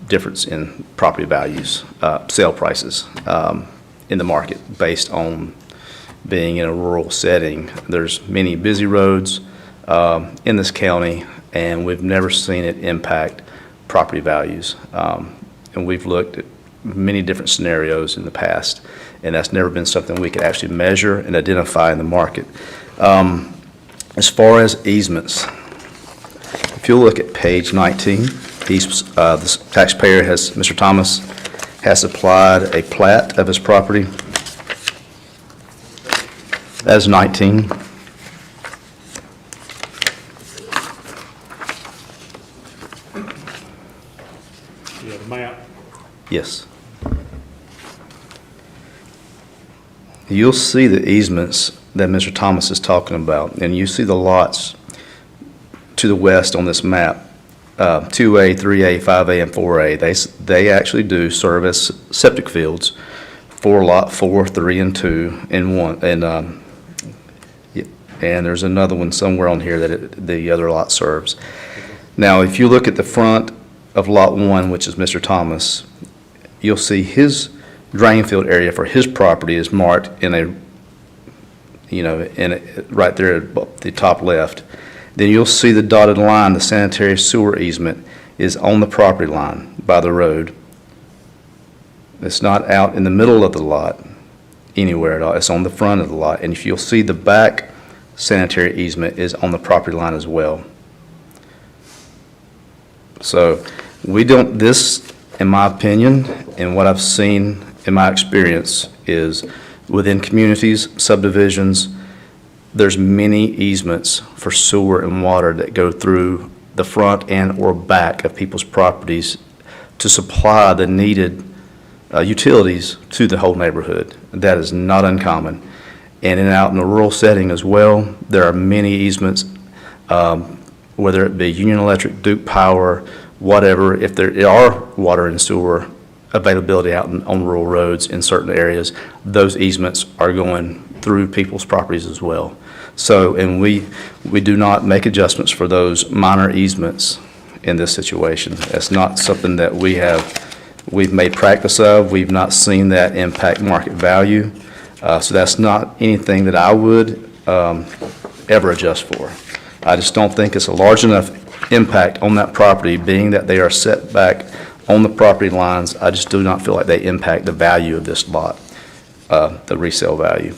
difference in property values, sale prices in the market based on being in a rural setting. There's many busy roads in this county, and we've never seen it impact property values. And we've looked at many different scenarios in the past, and that's never been something we could actually measure and identify in the market. As far as easements, if you look at page 19, the taxpayer has, Mr. Thomas, has supplied a plat of his property. That's 19. Yeah, the map. Yes. You'll see the easements that Mr. Thomas is talking about, and you see the lots to the west on this map, 2A, 3A, 5A, and 4A. They actually do serve as septic fields for Lot 4, 3, and 2, and 1, and there's another one somewhere on here that the other lot serves. Now, if you look at the front of Lot 1, which is Mr. Thomas, you'll see his drain field area for his property is marked in right there at the top left. Then you'll see the dotted line, the sanitary sewer easement is on the property line by the road. It's not out in the middle of the lot anywhere at all. It's on the front of the lot. And if you'll see, the back sanitary easement is on the property line as well. So this, in my opinion, and what I've seen in my experience, is within communities, subdivisions, there's many easements for sewer and water that go through the front and or back of people's properties to supply the needed utilities to the whole neighborhood. That is not uncommon. And out in a rural setting as well, there are many easements, whether it be Union Electric, Duke Power, whatever. If there are water and sewer availability out on rural roads in certain areas, those easements are going through people's properties as well. So, and we do not make adjustments for those minor easements in this situation. That's not something that we've made practice of. We've not seen that impact market value. So that's not anything that I would ever adjust for. I just don't think it's a large enough impact on that property, being that they are set back on the property lines. I just do not feel like they impact the value of this lot, the resale value.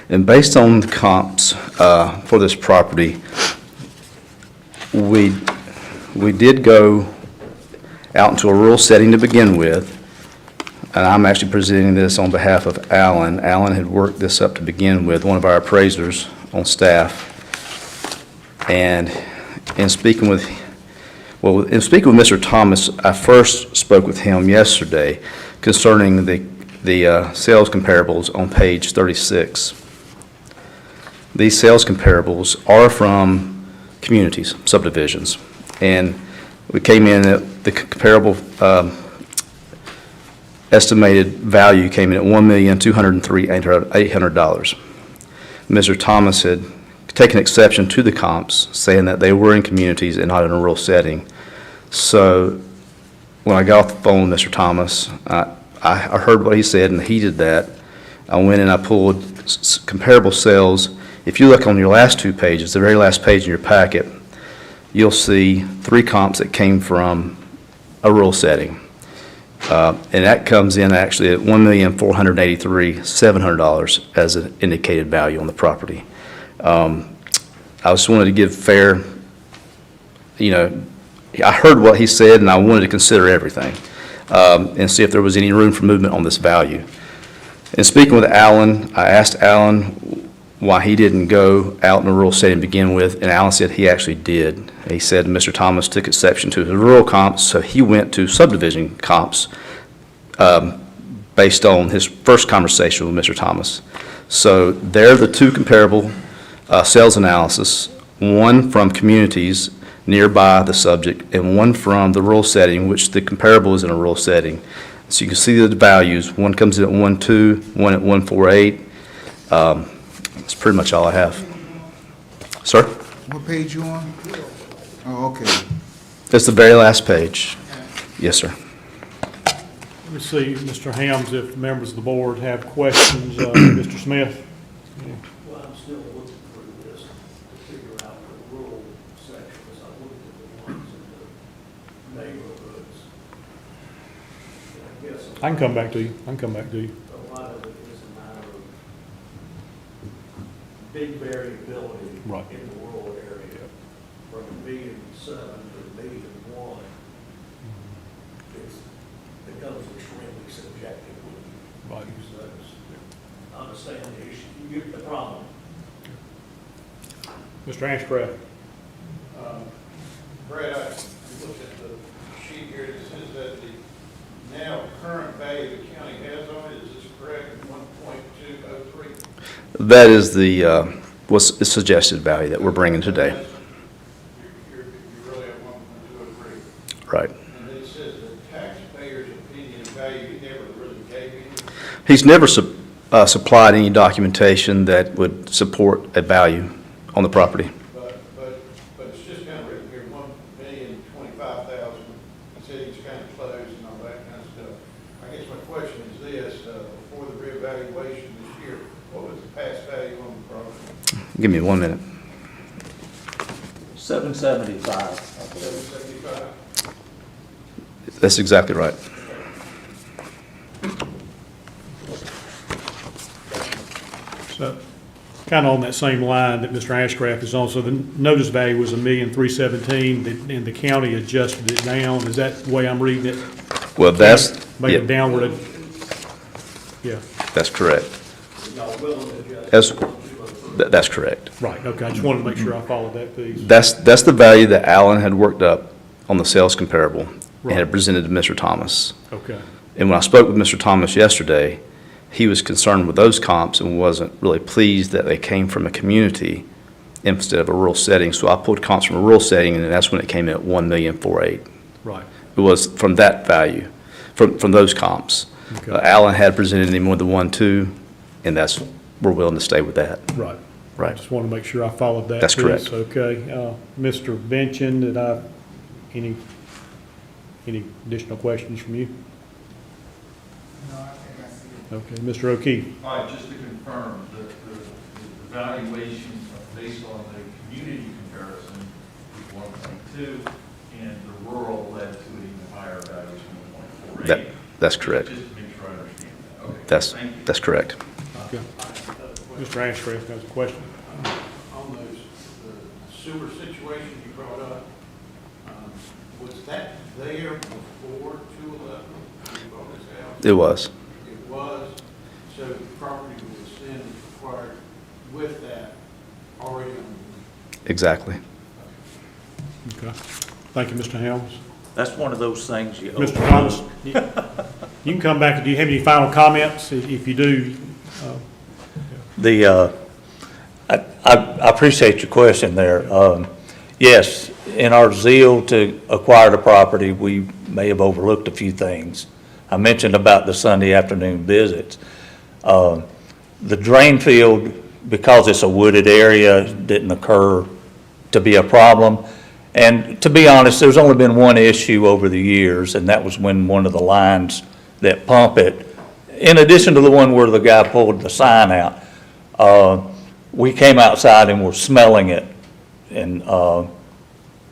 And based on the comps for this property, we did go out into a rural setting to begin with, and I'm actually presenting this on behalf of Alan. Alan had worked this up to begin with, one of our appraisers on staff. And in speaking with Mr. Thomas, I first spoke with him yesterday concerning the sales comparables on page 36. These sales comparables are from communities, subdivisions, and we came in at the comparable estimated value came in at $1,203,800. Mr. Thomas had taken exception to the comps, saying that they were in communities and not in a rural setting. So when I got off the phone with Mr. Thomas, I heard what he said and he did that. I went and I pulled comparable sales. If you look on your last two pages, the very last page in your packet, you'll see 3 comps that came from a rural setting. And that comes in actually at $1,483,700 as an indicated value on the property. I just wanted to give fair, I heard what he said and I wanted to consider everything and see if there was any room for movement on this value. In speaking with Alan, I asked Alan why he didn't go out in a rural setting to begin with, and Alan said he actually did. He said Mr. Thomas took exception to his rural comps, so he went to subdivision comps based on his first conversation with Mr. Thomas. So they're the 2 comparable sales analysis, one from communities nearby the subject and one from the rural setting, which the comparable is in a rural setting. So you can see the values. One comes in at 1.2, one at 1.48. That's pretty much all I have. Sir? What page you on? Oh, okay. That's the very last page. Yes, sir. Let me see, Mr. Helms, if members of the board have questions. Mr. Smith? Well, I'm still looking through this to figure out the rural sections. I looked at the ones in the neighborhoods. And I guess I can come back to you. a lot of it is a matter of big variability Right. in the rural area. From $1,000,007 to $1,000,001, it becomes extremely subjective when Right. you use those. I understand the issue, you get the problem. Mr. Ashcraft? Brad, I looked at the sheet here, it says that the now current value the county has on it, is this correct, 1.203? That is the what's the suggested value that we're bringing today. You're really at 1.203. Right. And then it says the taxpayer's opinion of value, he never really gave any. He's never supplied any documentation that would support a value on the property. But it's just kind of written here, 1,025,000. He said he's kind of close and all that kind of stuff. I guess my question is this, before the reevaluation this year, what was the past value on the property? Give me 1 minute. 775. 775? That's exactly right. So, kind of on that same line that Mr. Ashcraft is on, so the notice value was $1,317,000, and the county adjusted it down. Is that the way I'm reading it? Well, that's, Make yeah, it downward? Yeah, that's correct. Y'all willing to adjust? That's, that's correct. right, okay, I just wanted to make sure I followed that piece. That's the value that Alan had worked up on the sales comparable and Right. had presented to Mr. Thomas. Okay, And when I spoke with Mr. Thomas yesterday, he was concerned with those comps and wasn't really pleased that they came from a community instead of a rural setting. So I pulled comps from a rural setting, and that's when it came in at $1,408,000. right, It was from that value, from those comps. Okay. Alan had presented him with the 1.2, and we're willing to stay with that. right. I Right. just want to make sure I followed that That's piece. correct. Okay, Mr. Benchen, any additional questions from you? Okay, Mr. O'Keefe? All right, just to confirm, the valuations are based on the community comparison, 1.2, and the rural led to an even higher value. That's correct. Just to make sure I understand that. Okay. That's, Thank you. that's correct. Okay. Mr. Ashcraft has a question. On those, the sewer situation you brought up, was that there before 211? You bought this house? It was. It was, so the property was then acquired with that already on Exactly. Okay. Thank you, Mr. Helms. That's one of those things you. Mr. Thomas, you can come back. Do you have any final comments? If you do, I appreciate your question there. Yes, in our zeal to acquire the property, we may have overlooked a few things. I mentioned about the Sunday afternoon visits. The drain field, because it's a wooded area, didn't occur to be a problem. And to be honest, there's only been one issue over the years, and that was when one of the lines that pump it, in addition to the one where the guy pulled the sign out, we came outside and were smelling it, and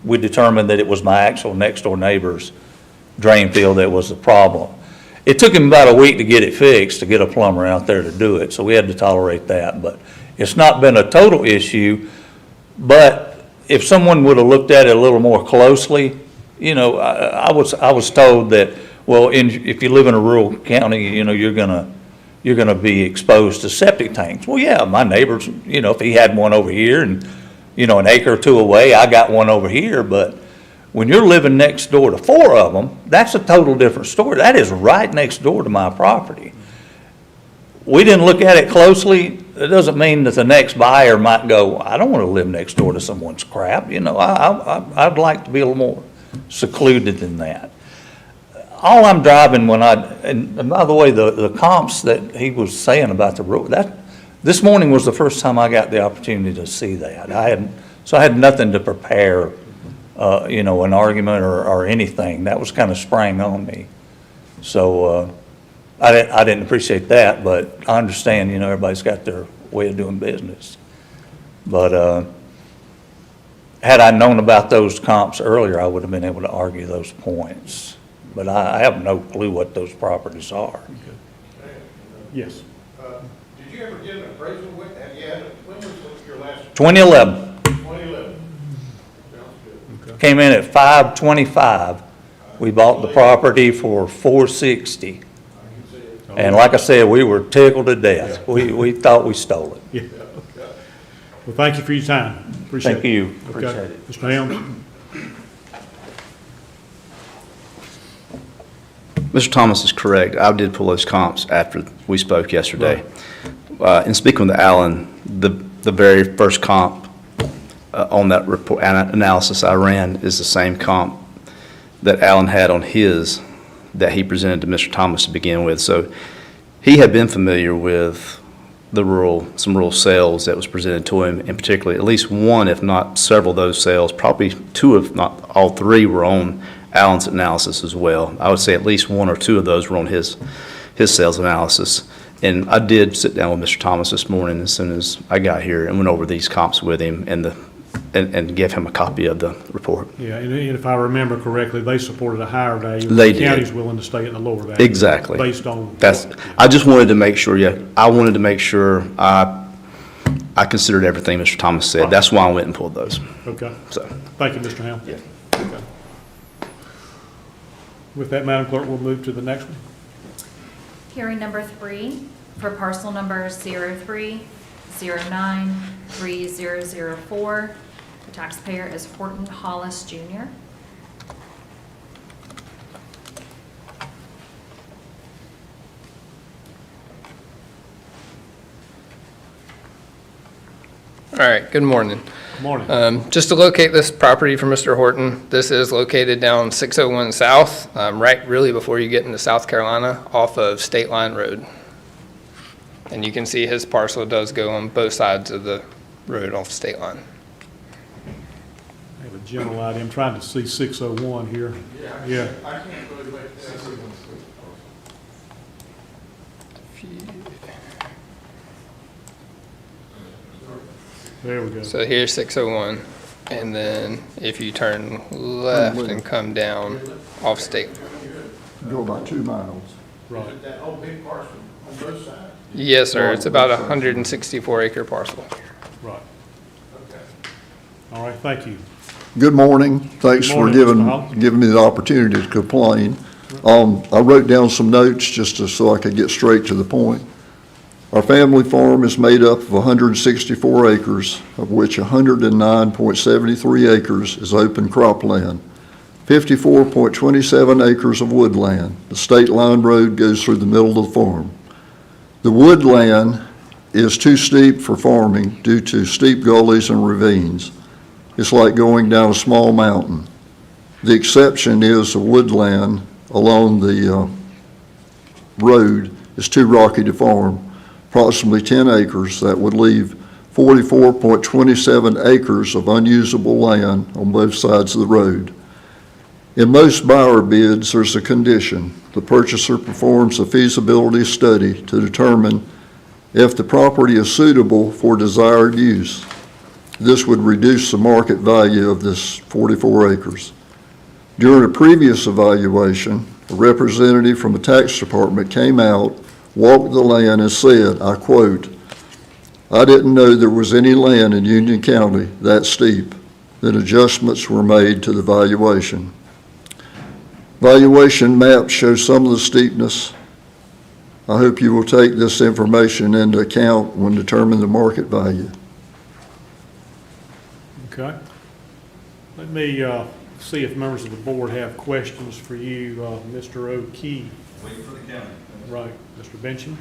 we determined that it was my actual next-door neighbor's drain field that was the problem. It took him about a week to get it fixed, to get a plumber out there to do it, so we had to tolerate that. But it's not been a total issue, but if someone would have looked at it a little more closely, you know, I was told that, well, if you live in a rural county, you know, you're gonna be exposed to septic tanks. Well, yeah, my neighbors, you know, if he had one over here and, you know, an acre or two away, I got one over here, but when you're living next door to 4 of them, that's a total different story. That is right next door to my property. We didn't look at it closely. It doesn't mean that the next buyer might go, I don't want to live next door to someone's crap. You know, I'd like to be a little more secluded than that. All I'm driving and by the way, the comps that he was saying about the road, this morning was the first time I got the opportunity to see that. I had nothing to prepare, you know, an argument or anything. That was kind of sprang on me. So, I didn't appreciate that, but I understand, you know, everybody's got their way of doing business. But had I known about those comps earlier, I would have been able to argue those points. But I have no clue what those properties are. yes. Did you ever get an appraisal with that? Yeah, when was your last? 2011, 2011. Sounds good. came in at 525. We bought the property for 460. And like I said, we were tickled to death. We thought we stole it. Yeah. Well, thank you for your time. Appreciate it. Thank you. Okay. Appreciate it. Mr. Helms? Mr. Thomas is correct. I did pull those comps after we spoke yesterday. In speaking with Alan, the very first comp on that report analysis I ran is the same comp that Alan had on his that he presented to Mr. Thomas to begin with. So he had been familiar with some rural sales that was presented to him, in particular, at least one, if not several of those sales, probably 2 if not all 3 were on Alan's analysis as well. I would say at least 1 or 2 of those were on his sales analysis. And I did sit down with Mr. Thomas this morning as soon as I got here and went over these comps with him and gave him a copy of the report. Yeah, and if I remember correctly, they supported a higher value. They The did. county's willing to stay at the lower value. Exactly. Based on. I just wanted to make sure, I wanted to make sure I considered everything Mr. Thomas said. That's why I went and pulled those. Okay. So, Thank you, Mr. Helms. yeah. Okay. With that, Madam Clerk, we'll move to the next one. Hearing number 3 for parcel number 03093004. The taxpayer is Horton Hollis Jr. All right, good morning. Good morning. Just to locate this property for Mr. Horton, this is located down 601 South, right really before you get into South Carolina, off of State Line Road. And you can see his parcel does go on both sides of the road off State Line. I have a general idea. I'm trying to see 601 here. Yeah. I can't really wait. There we go. So here's 601, and then if you turn left and come down off State. go about 2 miles. Right. Is it that whole big parcel on both sides? Yes, sir. It's about a 164 acre parcel. Right. Okay. All right, thank you. Good morning. Thanks Good for morning, Mr. Hall. giving me the opportunity to complain. I wrote down some notes so I could get straight to the point. Our family farm is made up of 164 acres, of which 109.73 acres is open cropland, 54.27 acres of woodland. The state line road goes through the middle of the farm. The woodland is too steep for farming due to steep gullies and ravines. It's like going down a small mountain. The exception is the woodland along the road is too rocky to farm, approximately 10 acres. That would leave 44.27 acres of unusable land on both sides of the road. In most buyer bids, there's a condition. The purchaser performs a feasibility study to determine if the property is suitable for desired use. This would reduce the market value of this 44 acres. During a previous evaluation, a representative from the tax department came out, walked the land and said, I quote, "I didn't know there was any land in Union County that steep." Then adjustments were made to the valuation. Valuation maps show some of the steepness. I hope you will take this information into account when determining the market value. Okay. Let me see if members of the board have questions for you, Mr. O'Key. Wait for the county. Right, Mr. Benson?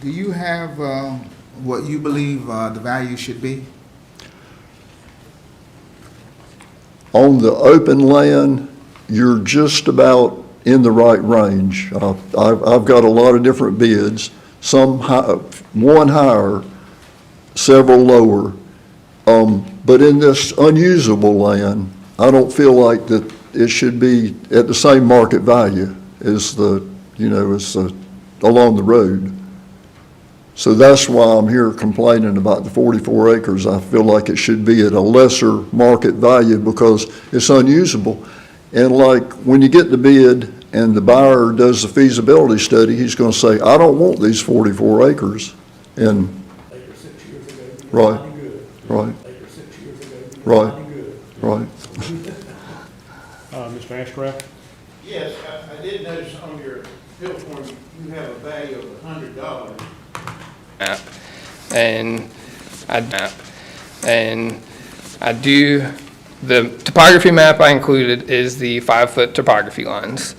Do you have what you believe the value should be? On the open land, you're just about in the right range. I've got a lot of different bids, some high, one higher, several lower. But in this unusable land, I don't feel like that it should be at the same market value as along the road. So that's why I'm here complaining about the 44 acres. I feel like it should be at a lesser market value because it's unusable. And like when you get the bid and the buyer does the feasibility study, he's going to say, I don't want these 44 acres. And Acre 6 years ago, you Right. mighty good. Right. Acre 6 years ago, you Right. mighty good. Right. Mr. Ashcraft? Yes, I did notice on your bill form, you have a value of $100. Map. And I do, the topography map I included is the 5-foot topography lines.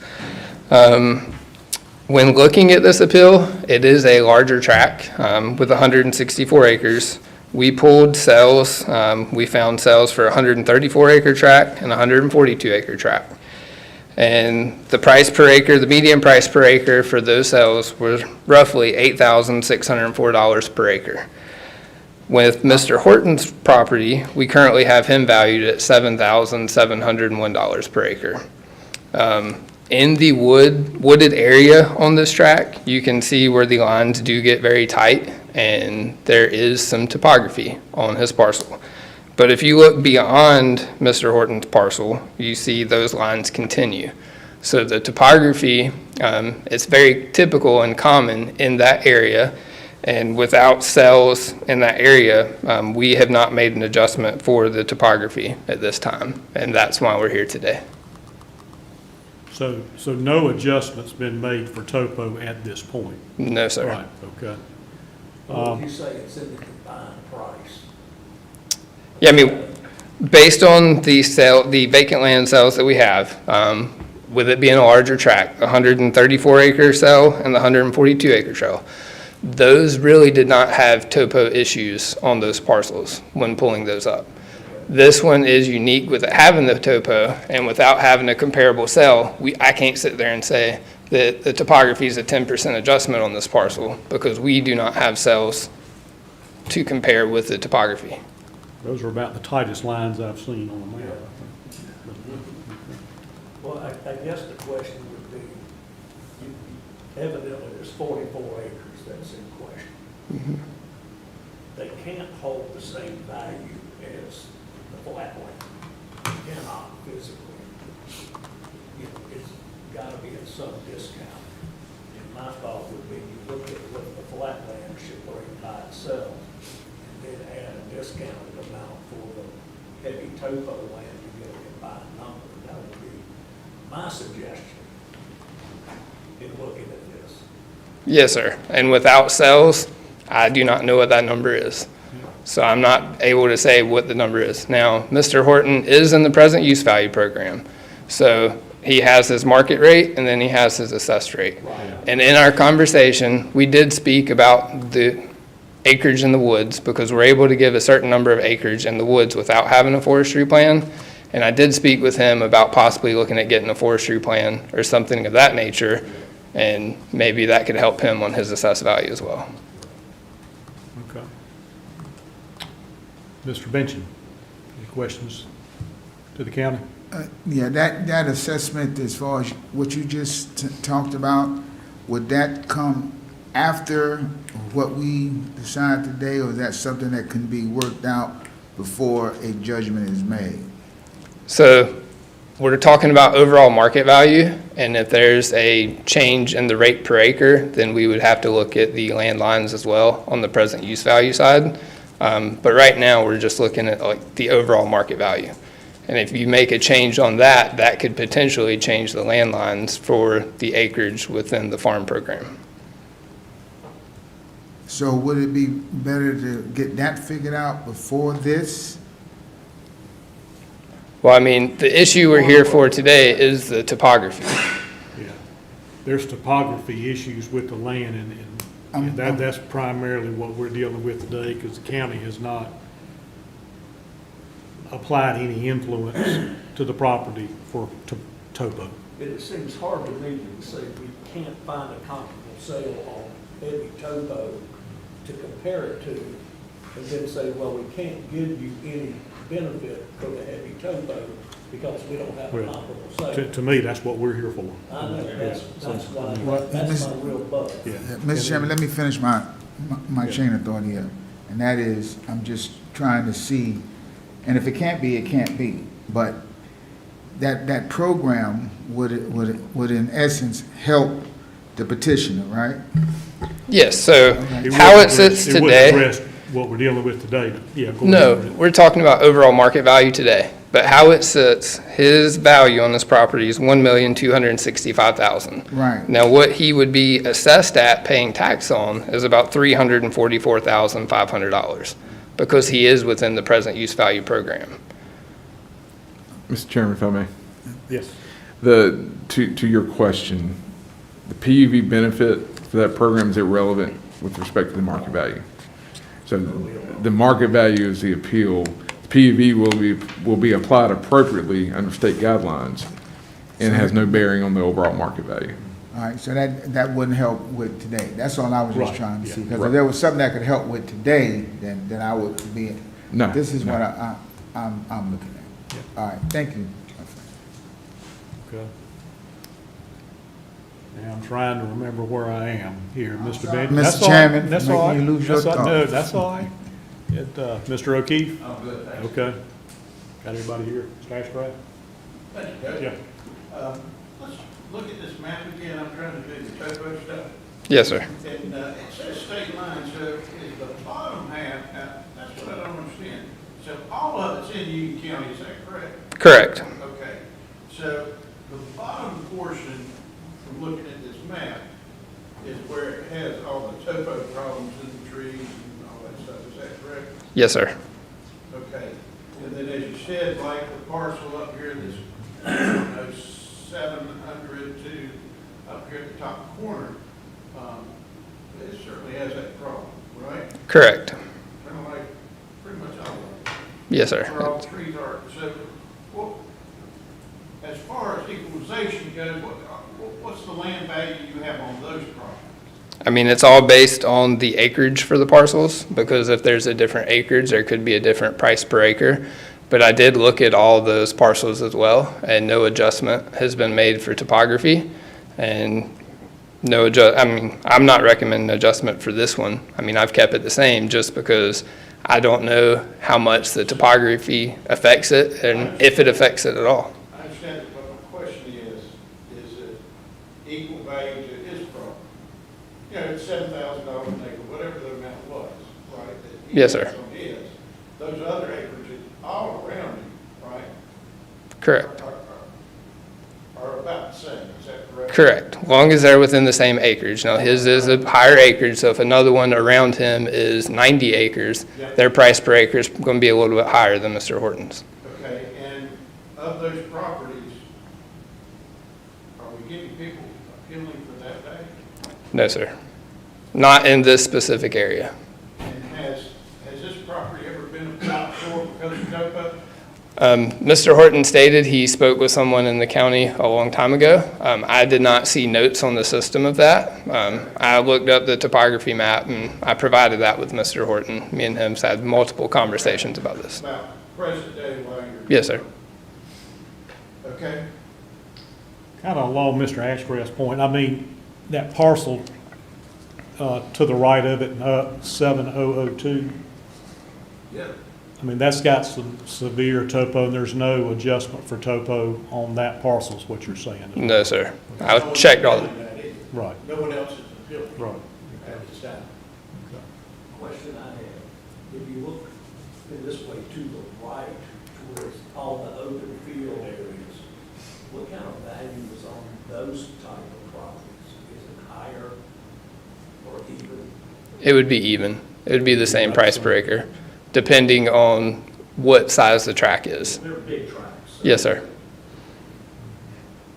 When looking at this appeal, it is a larger tract with 164 acres. We pulled sales, we found sales for a 134 acre tract and a 142 acre tract. And the price per acre, the median price per acre for those sales was roughly $8,604 per acre. With Mr. Horton's property, we currently have him valued at $7,701 per acre. In the wooded area on this track, you can see where the lines do get very tight, and there is some topography on his parcel. But if you look beyond Mr. Horton's parcel, you see those lines continue. So the topography, it's very typical and common in that area. And without sales in that area, we have not made an adjustment for the topography at this time. And that's why we're here today. So no adjustment's been made for topo at this point? No, sir. Right, okay. What would you say it's in the combined price? Yeah, I mean, based on the vacant land sales that we have, with it being a larger tract, the 134 acre sale and the 142 acre sale, those really did not have topo issues on those parcels when pulling those up. This one is unique with it having the topo, and without having a comparable sale, I can't sit there and say that the topography is a 10% adjustment on this parcel because we do not have sales to compare with the topography. Those are about the tightest lines I've seen on the map. Well, I guess the question would be, evidently there's 44 acres that's in question. They can't hold the same value as the flat land. Cannot physically. It's got to some discount. And my thought would be you look at what the flat land should bring by itself, and then add a discounted amount for the heavy topo land to get a combined number. That would be my suggestion in looking at this. Yes, sir. And without sales, I do not know what that number is. So I'm not able to say what the number is. Now, Mr. Horton is in the present use value program. So he has his market rate and then he has his assessed rate. And in our conversation, we did speak about the acreage in the woods because we're able to give a certain number of acreage in the woods without having a forestry plan. And I did speak with him about possibly looking at getting a forestry plan or something of that nature. And maybe that could help him on his assessed value as well. Okay. Mr. Benson, any questions to the county? Yeah, that assessment, as far as what you just talked about, would that come after what we decide today, or is that something that can be worked out before a judgment is made? So we're talking about overall market value, and if there's a change in the rate per acre, then we would have to look at the land lines as well on the present use value side. But right now, we're just looking at like the overall market value. And if you make a change on that, that could potentially change the land lines for the acreage within the farm program. So would it be better to get that figured out before this? Well, I mean, the issue we're here for today is the topography. Yeah. There's topography issues with the land, and that's primarily what we're dealing with today, because the county has not applied any influence to the property for topo. It seems hard to me to say we can't find a comparable sale on heavy topo to compare it to, and then say, well, we can't give you any benefit for the heavy topo because we don't have a Well, comparable sale. To me, that's what we're here for. I know, that's why, Well, that's Mr. my real bug. Yeah. Mr. Chairman, let me finish my chain of thought here. And that is, I'm just trying to see, and if it can't be, it can't be. But that program would in essence help the petitioner, right? Yes, so It how wouldn't it sits address- today. It wouldn't address what we're dealing with today. Yeah, go No, ahead. we're talking about overall market value today, but how it sits, his value on this property is $1,265,000. Right. Now, what he would be assessed at paying tax on is about $344,500 because he is within the present use value program. Mr. Chairman, if I may. Yes. To your question, the PUV benefit for that program is irrelevant with respect to the market value. So the market value is the appeal. PUV will be applied appropriately under state guidelines and has no bearing on the overall market value. All right, so that wouldn't help with today. That's all I was just Right, trying to yeah, see. Because right. if there was something that could help with today, then I would be, No. this is no. what I'm looking at. All right, thank you. Okay. Now, I'm trying to remember where I am here, Mr. sorry, Benton. Mr. That's all right. Chairman, That's for all making right. you lose your That's all- No, thoughts. that's all right. Mr. O'Keefe? I'm good, thanks. Okay. Got everybody here? Stash right? Thank you, Judge. Yeah. Let's look at this map again. I'm trying to do the topo stuff. Yes, sir. And it says state line, so is the bottom half, that's what I don't understand. So all of it's in Union County, is that correct? Correct. Okay. So the bottom portion, from looking at this map, is where it has all the topo problems in the trees and all that stuff. Is that correct? Yes, sir. Okay, and then as you said, like the parcel up here, this, 700 to up here at the top corner, it certainly has that problem, right? Correct. Kind of like pretty much all of it, Yes, sir. where all the trees are. So, as far as equalization goes, what's the land value you have on those properties? I mean, it's all based on the acreage for the parcels, because if there's a different acreage, there could be a different price per acre. But I did look at all those parcels as well, and no adjustment has been made for topography. And I'm not recommending an adjustment for this one. I mean, I've kept it the same just because I don't know how much the topography affects it and if it affects it at all. I understand it, but my question is that equal value to his property. You know, it's $7,000 an acre, whatever the amount was, right? that he Yes, sir. has on his. Those other acreages all around him, right? Correct. Are about the same, is that correct? Correct, long as they're within the same acreage. Now, his is a higher acreage, so if another one around him is 90 acres, Yep. their price per acre is going to be a little bit higher than Mr. Horton's. Okay, and of those properties, are we getting people appealing for that value? No, sir. Not in this specific area. And has this property ever been applied for because of topo? Mr. Horton stated he spoke with someone in the county a long time ago. I did not see notes on the system of that. I looked up the topography map, and I provided that with Mr. Horton. Me and him had multiple conversations about this. About present day while you're. Yes, sir. Okay, Kind of along Mr. Ashcraft's point, I mean, that parcel to the right of it, 7002, yeah. I mean, that's got some severe topo, and there's no adjustment for topo on that parcel, is what you're saying. No, sir. I checked all. Right, No one else is appealing. right. At this time. Question I have, if you look in this way to the right, towards all the open field areas, what kind of value is on those type of properties? Is it higher or even? It would be even. It would be the same price per acre, depending on what size the track is. They're big tracts. so Yes, sir.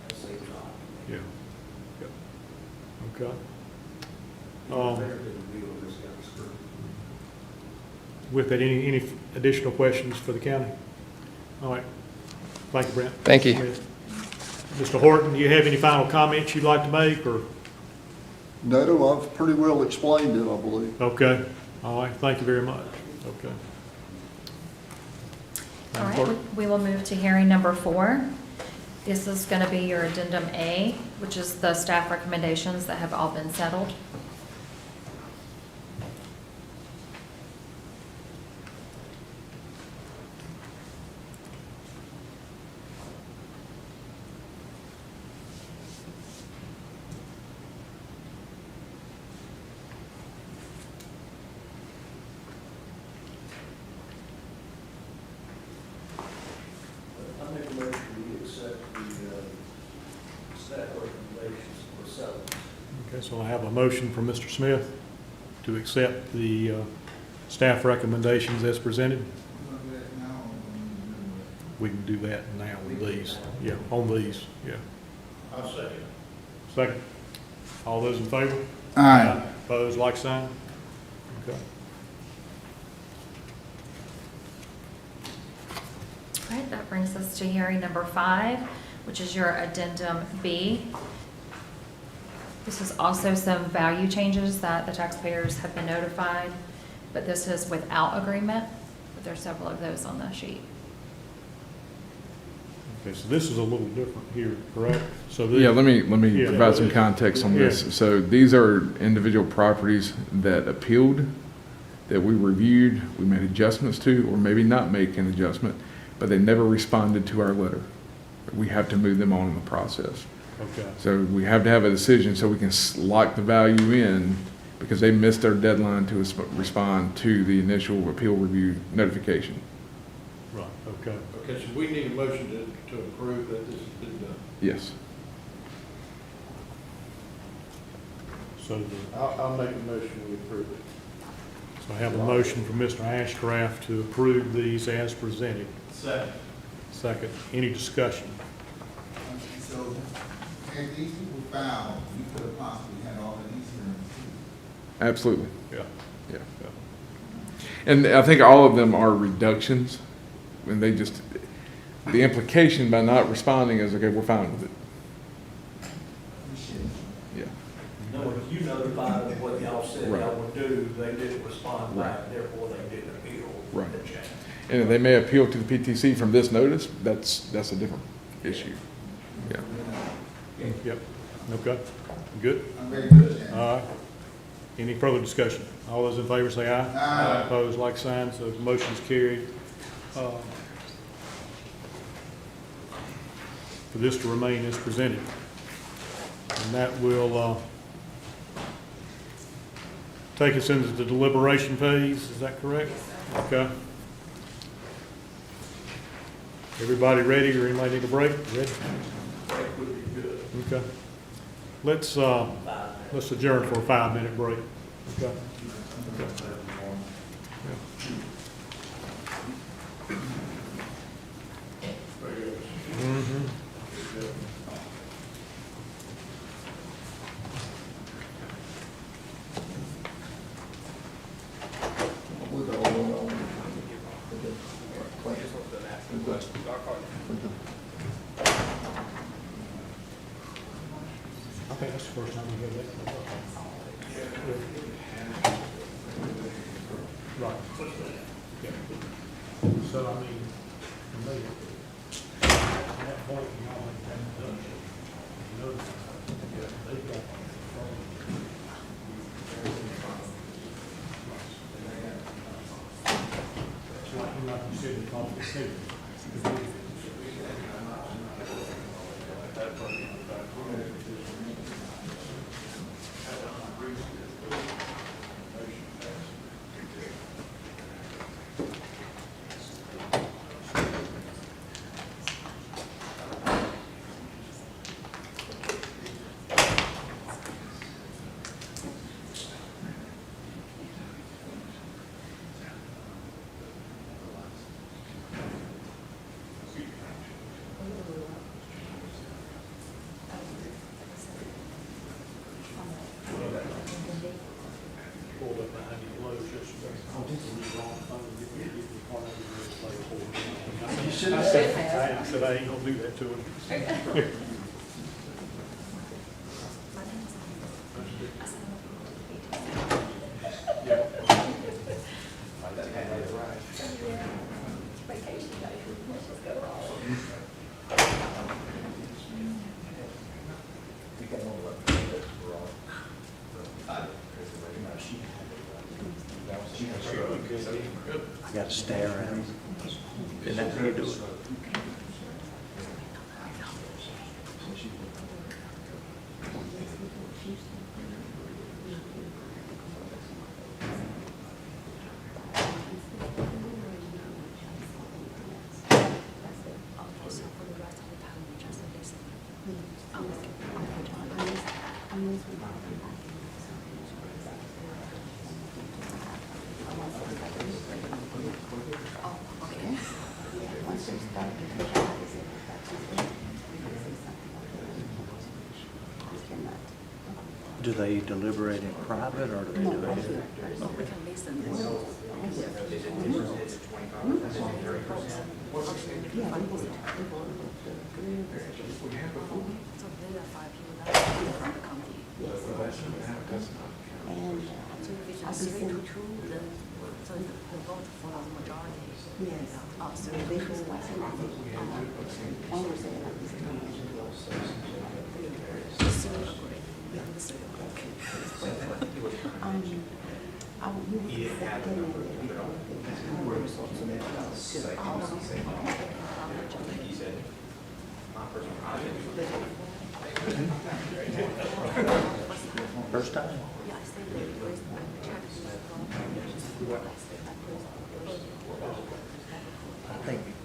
that seems odd. Yeah. Okay. Better than the deal this kind of stuff. With that, any additional questions for the county? All right. Thank you, Brent. Thank you. Mr. Horton, do you have any final comments you'd like to make, or? No, I've pretty well explained it, I believe. Okay. All right, thank you very much. Okay. All Madam right, Clerk? we will move to hearing number 4. This is going to be your addendum A, which is the staff recommendations that have all been settled. I make a motion we accept the staff recommendations for settlement. Okay, so I have a motion from Mr. Smith to accept the staff recommendations as presented. We can do that now with these. Yeah, on these, yeah. I'll second. Second. All those in favor? Aye. Opposed, like sign? Okay. All right, that brings us to hearing number 5, which is your addendum B. This is also some value changes that the taxpayers have been notified, but this is without agreement, but there's several of those on the sheet. Okay, so this is a little different here, correct? So Yeah, let me Yeah. provide some context on this. Yeah. So these are individual properties that appealed, that we reviewed, we made adjustments to, or maybe not make an adjustment, but they never responded to our letter. We have to move them on in the process. Okay, So we have to have a decision so we can lock the value in, because they missed their deadline to respond to the initial appeal review notification. right, okay. Okay, so we need a motion to approve that this has been done. Yes. So, I'll make a motion we approve it. so I have a motion from Mr. Ashcraft to approve these as presented. Second. Second, any discussion? So, had these people filed, you could have possibly had all of these hearings too. Absolutely. Yeah. Yeah. And I think all of them are reductions, and they just, the implication by not responding is, okay, we're fine with it. Appreciate it. Yeah. No, if you notified them what y'all said Right. y'all would do, they didn't respond back, Right. therefore they didn't appeal. Right. the change. And if they may appeal to the PTC from this notice, that's a different issue. Yeah. Yep, okay, good? I'm very good at that. All right. Any further discussion? All those in favor say aye. Aye. Opposed, like sign, so the motion's carried. For this to remain as presented. And that will take us into the deliberation phase, is that correct? Okay. Everybody ready, or anybody need a break? Ready? Okay. Let's adjourn for a 5-minute break. Okay. Mm-hmm. I think that's the first time we heard that. Right. Yeah. So, I mean, for me, at that point, you know, like that, you know, they've got. It's like you said, the coffee city. Pulled up behind you, closed yesterday. You should have said that. I said I ain't gonna do that to him. I got to stare at him. Isn't that how you do it? Do they deliberate in private, or do they do it here? First time?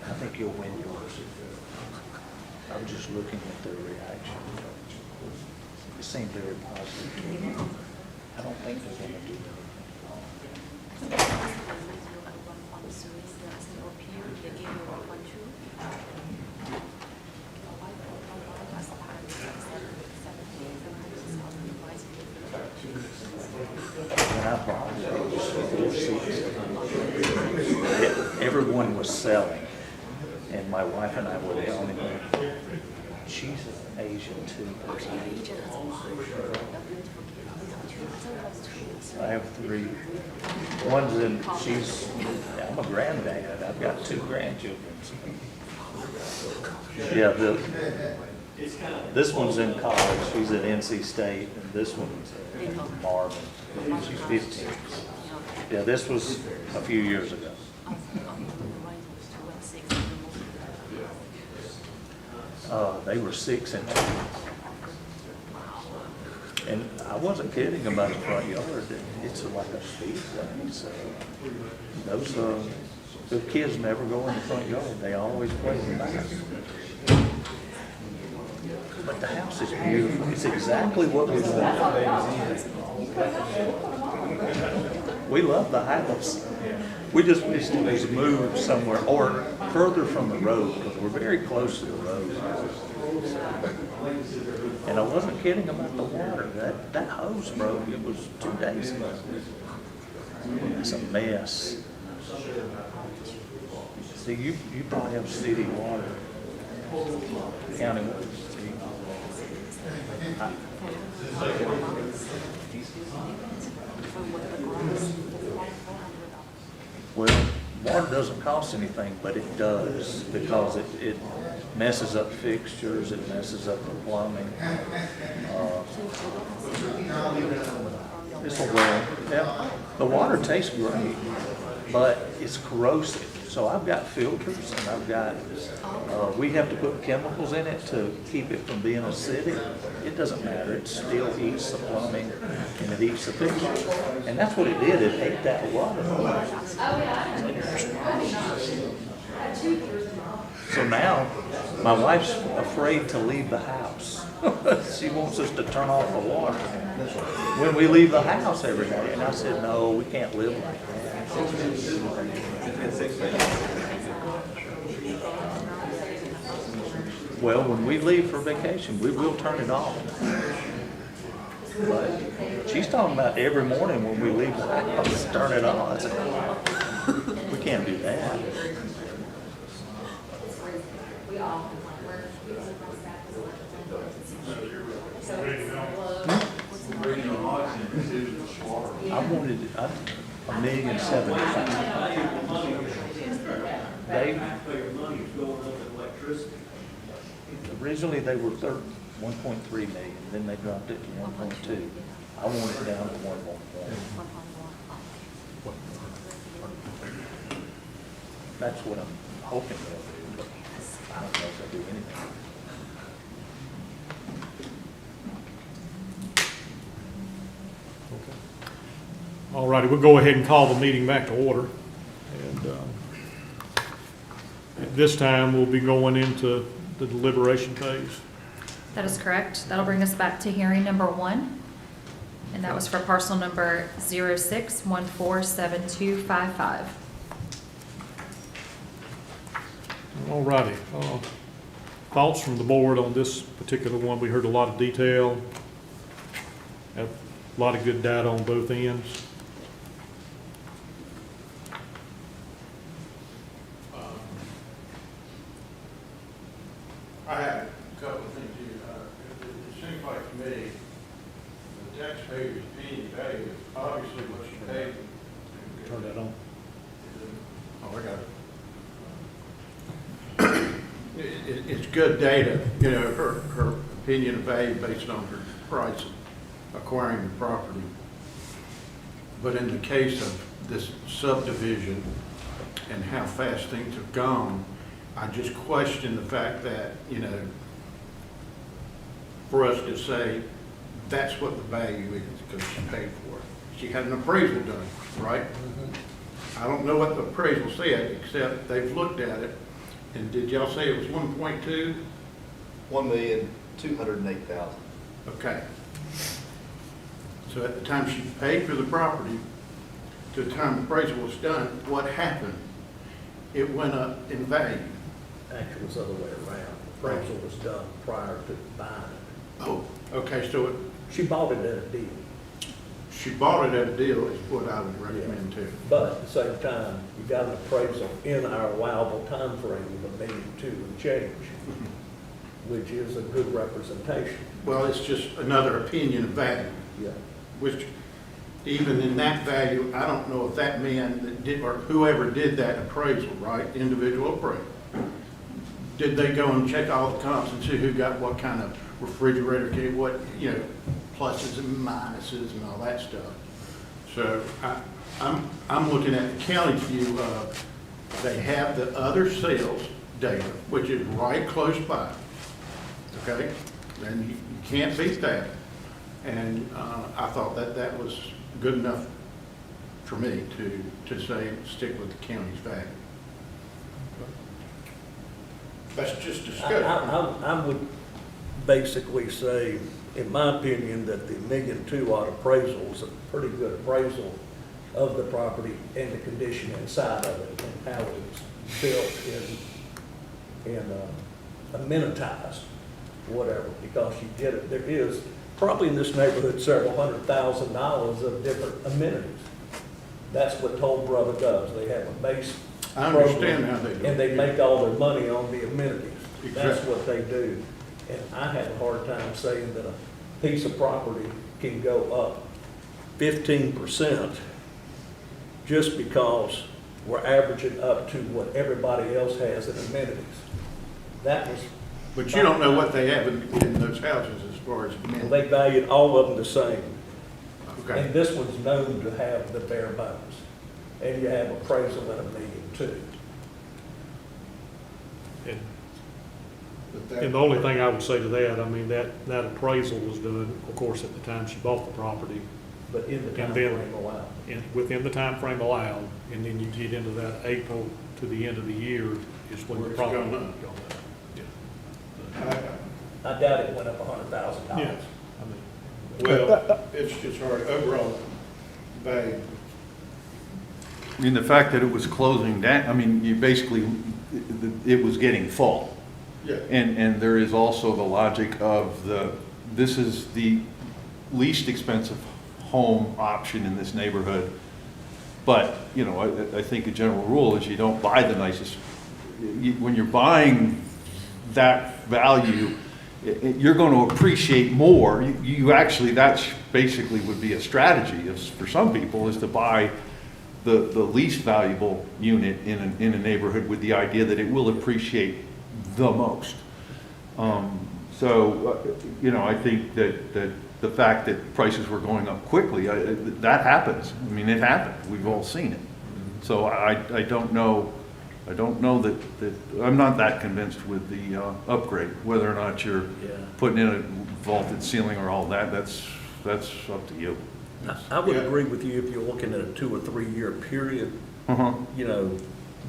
I think you'll win yours. I'm just looking at their reaction. It seemed very positive. I don't think they're going to do that. When I bought it, everyone was selling, and my wife and I were the only one. She's an Asian too. I have 3. One's in, I'm a granddad. I've got 2 grandchildren. Yeah, this one's in college. She's at NC State, and this one's at Marvin. She's 15. Yeah, this was a few years ago. They were 6 and 2. And I wasn't kidding about the front yard. It's like a speed zone, so those, the kids never go in the front yard. They always play in the back. But the house is beautiful. It's exactly what we want. We love the house. We just wish it was moved somewhere or further from the road, because we're very close to the road. And I wasn't kidding about the water. That hose broke. It was 2 days ago. It's a mess. See, you probably have city water, county water. Well, water doesn't cost anything, but it does, because it messes up fixtures, it messes up the plumbing. It's a well, yeah, the water tastes great, but it's corrosive. So I've got filters, and I've got, we have to put chemicals in it to keep it from being acidic. It doesn't matter, it still eats the plumbing, and it eats the fixtures. And that's what it did, it ate that water. So now, my wife's afraid to leave the house. She wants us to turn off the water when we leave the house every day. And I said, no, we can't live like that. Well, when we leave for vacation, we will turn it off. But she's talking about every morning when we leave the house, turn it off. I said, we can't do that. I wanted $1,075,000. They originally they were 1.3 million, then they dropped it to 1.2. I want it down to 1.1. That's what I'm hoping they'll do, but I don't know if they'll do anything. All righty, we'll go ahead and call the meeting back to order. And at this time, we'll be going into the deliberation phase. That is correct. That'll bring us back to hearing number 1. And that was for parcel number 06147255. All righty. Thoughts from the board on this particular one? We heard a lot of detail, have a lot of good data on both ends. I have a couple of things here. It seems like to me, the taxpayer's opinion value is obviously what you paid. Turn that on. Oh, I got it. It's good data, you know, her opinion of value based on her price of acquiring the property. But in the case of this subdivision and how fast things have gone, I just question the fact that, you know, for us to say that's what the value is because she paid for it. She had an appraisal done, right? I don't know what the appraisal said, except they've looked at it. And did y'all say it was 1.2? 1,208,000. Okay. So at the time she paid for the property, to the time the appraisal was done, what happened? It went up in value. Actually, it was the other way around. Appraisal was done prior to buying it. Oh, okay, so She bought it at a deal, she bought it at a deal is what I would recommend too. but at the same time, you got an appraisal in our allowable time frame of $1.2 million and change, which is a good representation. Well, it's just another opinion of value, Yeah. which even in that value, I don't know if that man that did, or whoever did that appraisal, right, individual appraisal, did they go and check all the comps and see who got what kind of refrigerator, what, you know, pluses and minuses and all that stuff. So I'm looking at the county's view of, they have the other sales data, which is right close by, okay? And you can't beat that. And I thought that that was good enough for me to say, stick with the county's value. That's just discussion. I would basically say, in my opinion, that the $1.2 million odd appraisal is a pretty good appraisal of the property and the condition inside of it and how it's built and amenitized, whatever, because you get it, there is probably in this neighborhood several $100,000 of different amenities. That's what Toll Brother does. They have a base I understand program, how they do it. and they make all their money on the amenities. That's Exactly. what they do. And I have a hard time saying that a piece of property can go up 15% just because we're averaging up to what everybody else has in amenities. That was. But you don't know what they have in those houses as far as Well, men. they valued all of them the same. Okay. And this one's known to have the bare bones. And you have appraisal at $1 million too. And But that- and the only thing I would say to that, I mean, that appraisal was done, of course, at the time she bought the property, But in the time And then- frame allowed. within the time frame allowed, and then you get into that April to the end of the year is when Where the it's property gone goes up. up. Yeah. I doubt it went up $100,000. Yeah, I mean, Well, it's hard, overall value. I mean, the fact that it was closing down, I mean, you basically, it was getting full. Yeah. And there is also the logic of this is the least expensive home option in this neighborhood. But, you know, I think a general rule is you don't buy the nicest, when you're buying that value, you're going to appreciate more. You actually, that's basically would be a strategy for some people, is to buy the least valuable unit in a neighborhood with the idea that it will appreciate the most. You know, I think that the fact that prices were going up quickly, that happens. I mean, it happened. We've all seen it. So I don't know that, I'm not that convinced with the upgrade, whether or not you're Yeah. putting in a vaulted ceiling or all that, that's up to you. I would Yeah. agree with you if you're looking at a 2 or 3 year period, Uh-huh. you know,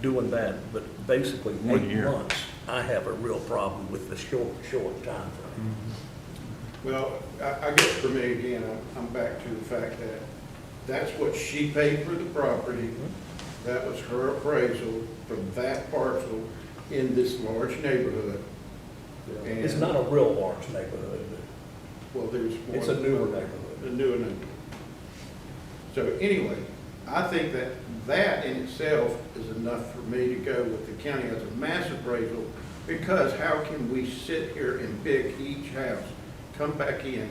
doing that. But basically, 1 8 year. months, I have a real problem with the short time frame. Well, I guess for me, again, I'm back to the fact that that's what she paid for the property. That was her appraisal for that parcel in this large neighborhood. It's And- not a real large neighborhood. Well, there's more. It's a newer neighborhood. A newer neighborhood. So anyway, I think that in itself is enough for me to go with the county as a mass appraisal, because how can we sit here and pick each house, come back in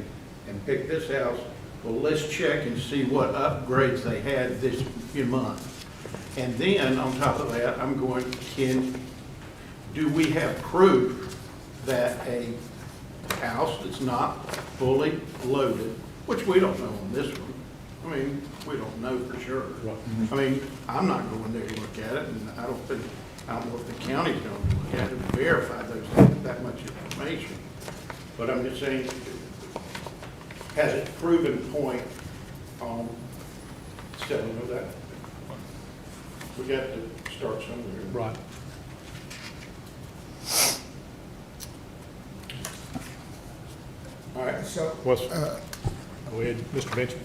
and pick this house? Well, let's check and see what upgrades they had this few months. And then on top of that, I'm going, do we have proof that a house that's not fully loaded, which we don't know on this one. I mean, we don't know for sure. Right. I mean, I'm not going there to look at it, and I don't know if the county's going to look at it and verify that much information. But I'm just saying, has it proven point on selling of that? We got to start somewhere. right. All right. So, What's, go ahead, Mr. Benson.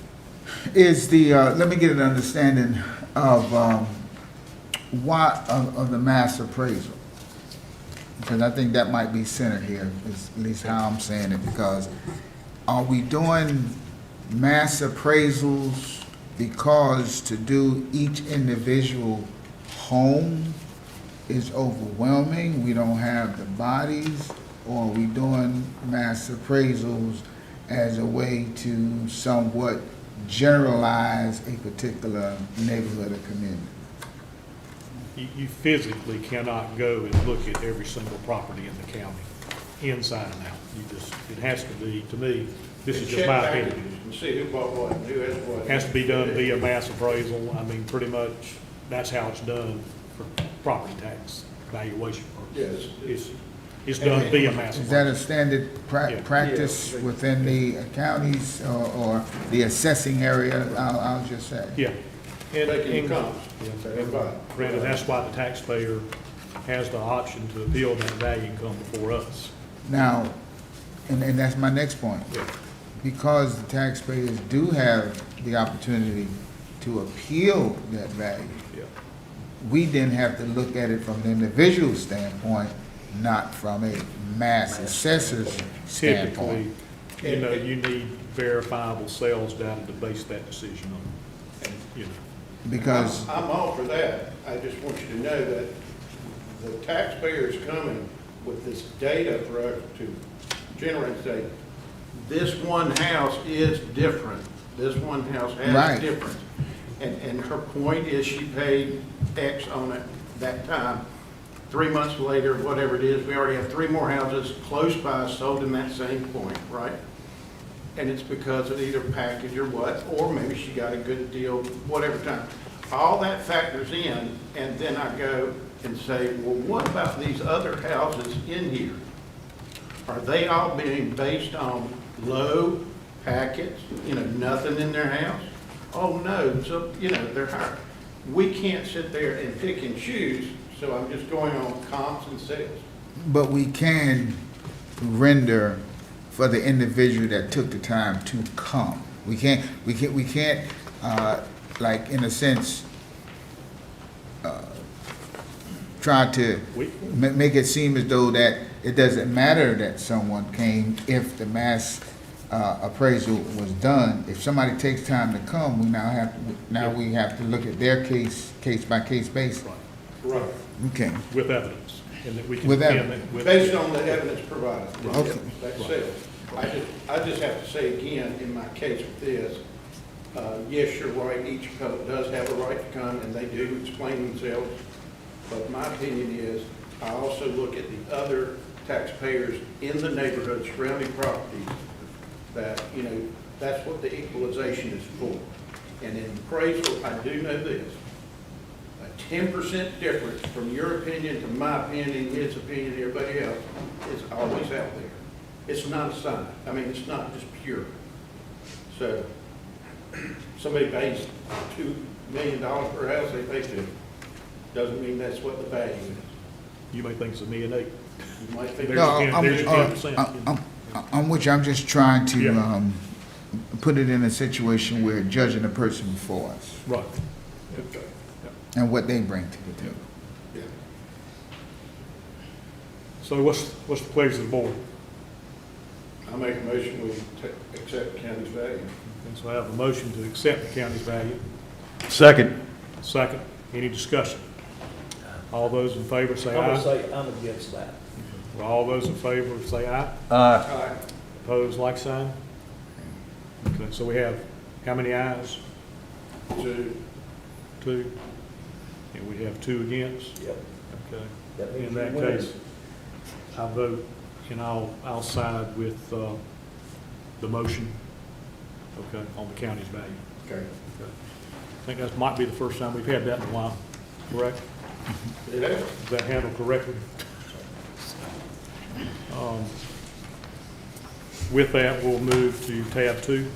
is the, let me get an understanding of, why, of the mass appraisal. Because I think that might be centered here, is at least how I'm saying it, because are we doing mass appraisals because to do each individual home is overwhelming, we don't have the bodies, or are we doing mass appraisals as a way to somewhat generalize a particular neighborhood or community? You physically cannot go and look at every single property in the county, inside and out. You just, it has to be, to me, this is just my Check opinion. packages and see who bought what and who has what. Has to be done via mass appraisal. I mean, pretty much, that's how it's done for property tax valuation purposes. Yes. It's done via mass Is that a emergency. standard Yeah. practice within the counties or the assessing area, I'll just say? Yeah. And- Taking and- comps. Yeah, Brandon, that's why the taxpayer has the option to appeal that value and come before us. Now, and that's my next point. Yeah. Because the taxpayers do have the opportunity to appeal that value, Yeah. we then have to look at it from an individual standpoint, not from a mass assessor's standpoint. Typically, you know, you need verifiable sales data to base that decision on. And, you know, Because, I'm all for that. I just want you to know that the taxpayer's coming with this data for us to generate, say, this one house is different. This one house has Right. a difference. And her point is she paid X on it that time. 3 months later, whatever it is, we already have 3 more houses close by sold in that same point, right? And it's because of either package or what, or maybe she got a good deal, whatever time. All that factors in, and then I go and say, well, what about these other houses in here? Are they all being based on low packets, nothing in their house? Oh, no, so, they're higher. We can't sit there and pick and choose, so I'm just going on comps and sales. but we can render for the individual that took the time to come. We can't, like, in a sense, try to make it seem as though that it doesn't matter that someone came if the mass appraisal was done. If somebody takes time to come, we have to look at their case by case basis. Right. Okay, with evidence. And that we can. With and evidence. that- with- Based on the evidence provided. Okay. That's it. I just have to say again, in my case with this, yes, you're right, each appellate does have a right to come, and they do explain themselves. But my opinion is, I also look at the other taxpayers in the neighborhood surrounding properties that, that's what the equalization is for. And in appraisal, I do know this, a 10% difference from your opinion to my opinion, his opinion, everybody else, is always out there. It's not a sign. I mean, it's not just pure. So, somebody pays $2 million per house, they pay $2. Doesn't mean that's what the value is. You may think it's $1.8 million. You might think. no, There's your 10%. I'm with you, I'm just trying to, Yeah. put it in a situation where judging a person before us Right. Okay. and what they bring to the table. Yeah. So what's the pleasure of the board? I make a motion, we accept the county's value. And so I have a motion to accept the county's value. Second. Second, any discussion? All those in favor say aye. I'm against that. Well, all those in favor say aye. Aye. Opposed, like sign? Okay, so we have how many ayes? Two. 2. And we have 2 against? Yep. Okay. In that case, I vote, and I'll side with the motion, okay, on the county's value. Okay. I think that might be the first time we've had that in a while, correct? It is. Is that handled correctly? With that, we'll move to tab 2.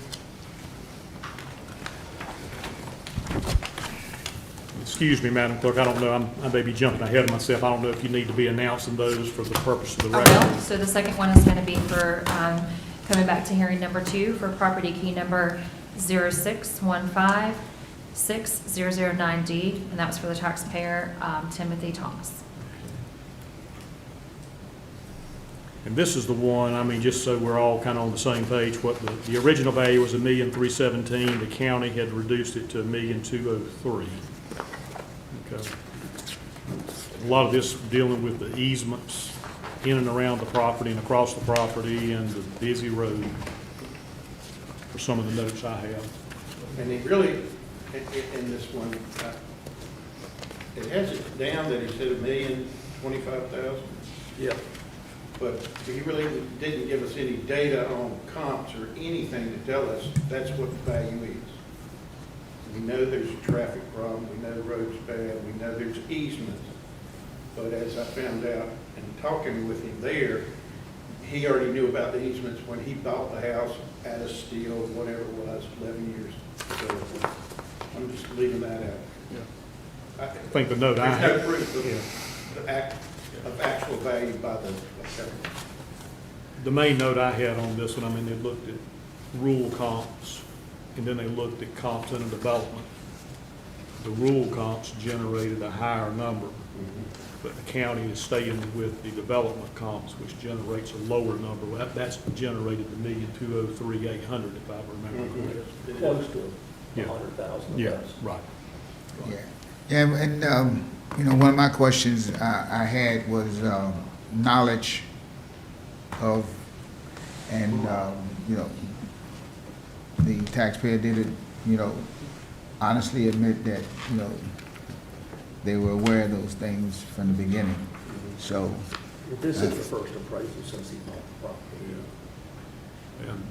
Excuse me, Madam Clerk, I don't know, I may be jumping ahead of myself. I don't know if you need to be announcing those for the purpose of the I record. will. So the second one is going to be for, coming back to hearing number 2 for property key number 061560009D, and that was for the taxpayer, Timothy Thomas. And this is the one, I mean, just so we're all kind of on the same page, what the original value was $1,317,000. The county had reduced it to $1,203,000. Okay. A lot of this dealing with the easements in and around the property and across the property and the busy road for some of the notes I have. And he really, in this one, it has it down that he said $1,025,000. Yeah. But he really didn't give us any data on comps or anything to tell us that's what the value is. We know there's a traffic problem, we know the road's bad, we know there's easements. but as I found out in talking with him there, he already knew about the easements when he bought the house out of steel, whatever it was, 11 years. So I'm just leaving that out. I think the note I There's had, no proof yeah, of actual value by the government. the main note I had on this one, I mean, they looked at rural comps, and then they looked at comps in a development. The rural comps generated a higher number, but the county is staying with the development comps, which generates a lower number. That's generated the 1,203,800, if I remember correctly. Close to Yeah. 100,000 Yeah, less. right. Yeah, and, you know, one of my questions I had was knowledge of, and, you know, the taxpayer did it, you know, honestly admit that, you know, they were aware of those things from the beginning, so. This is the first appraisal since he bought the property. And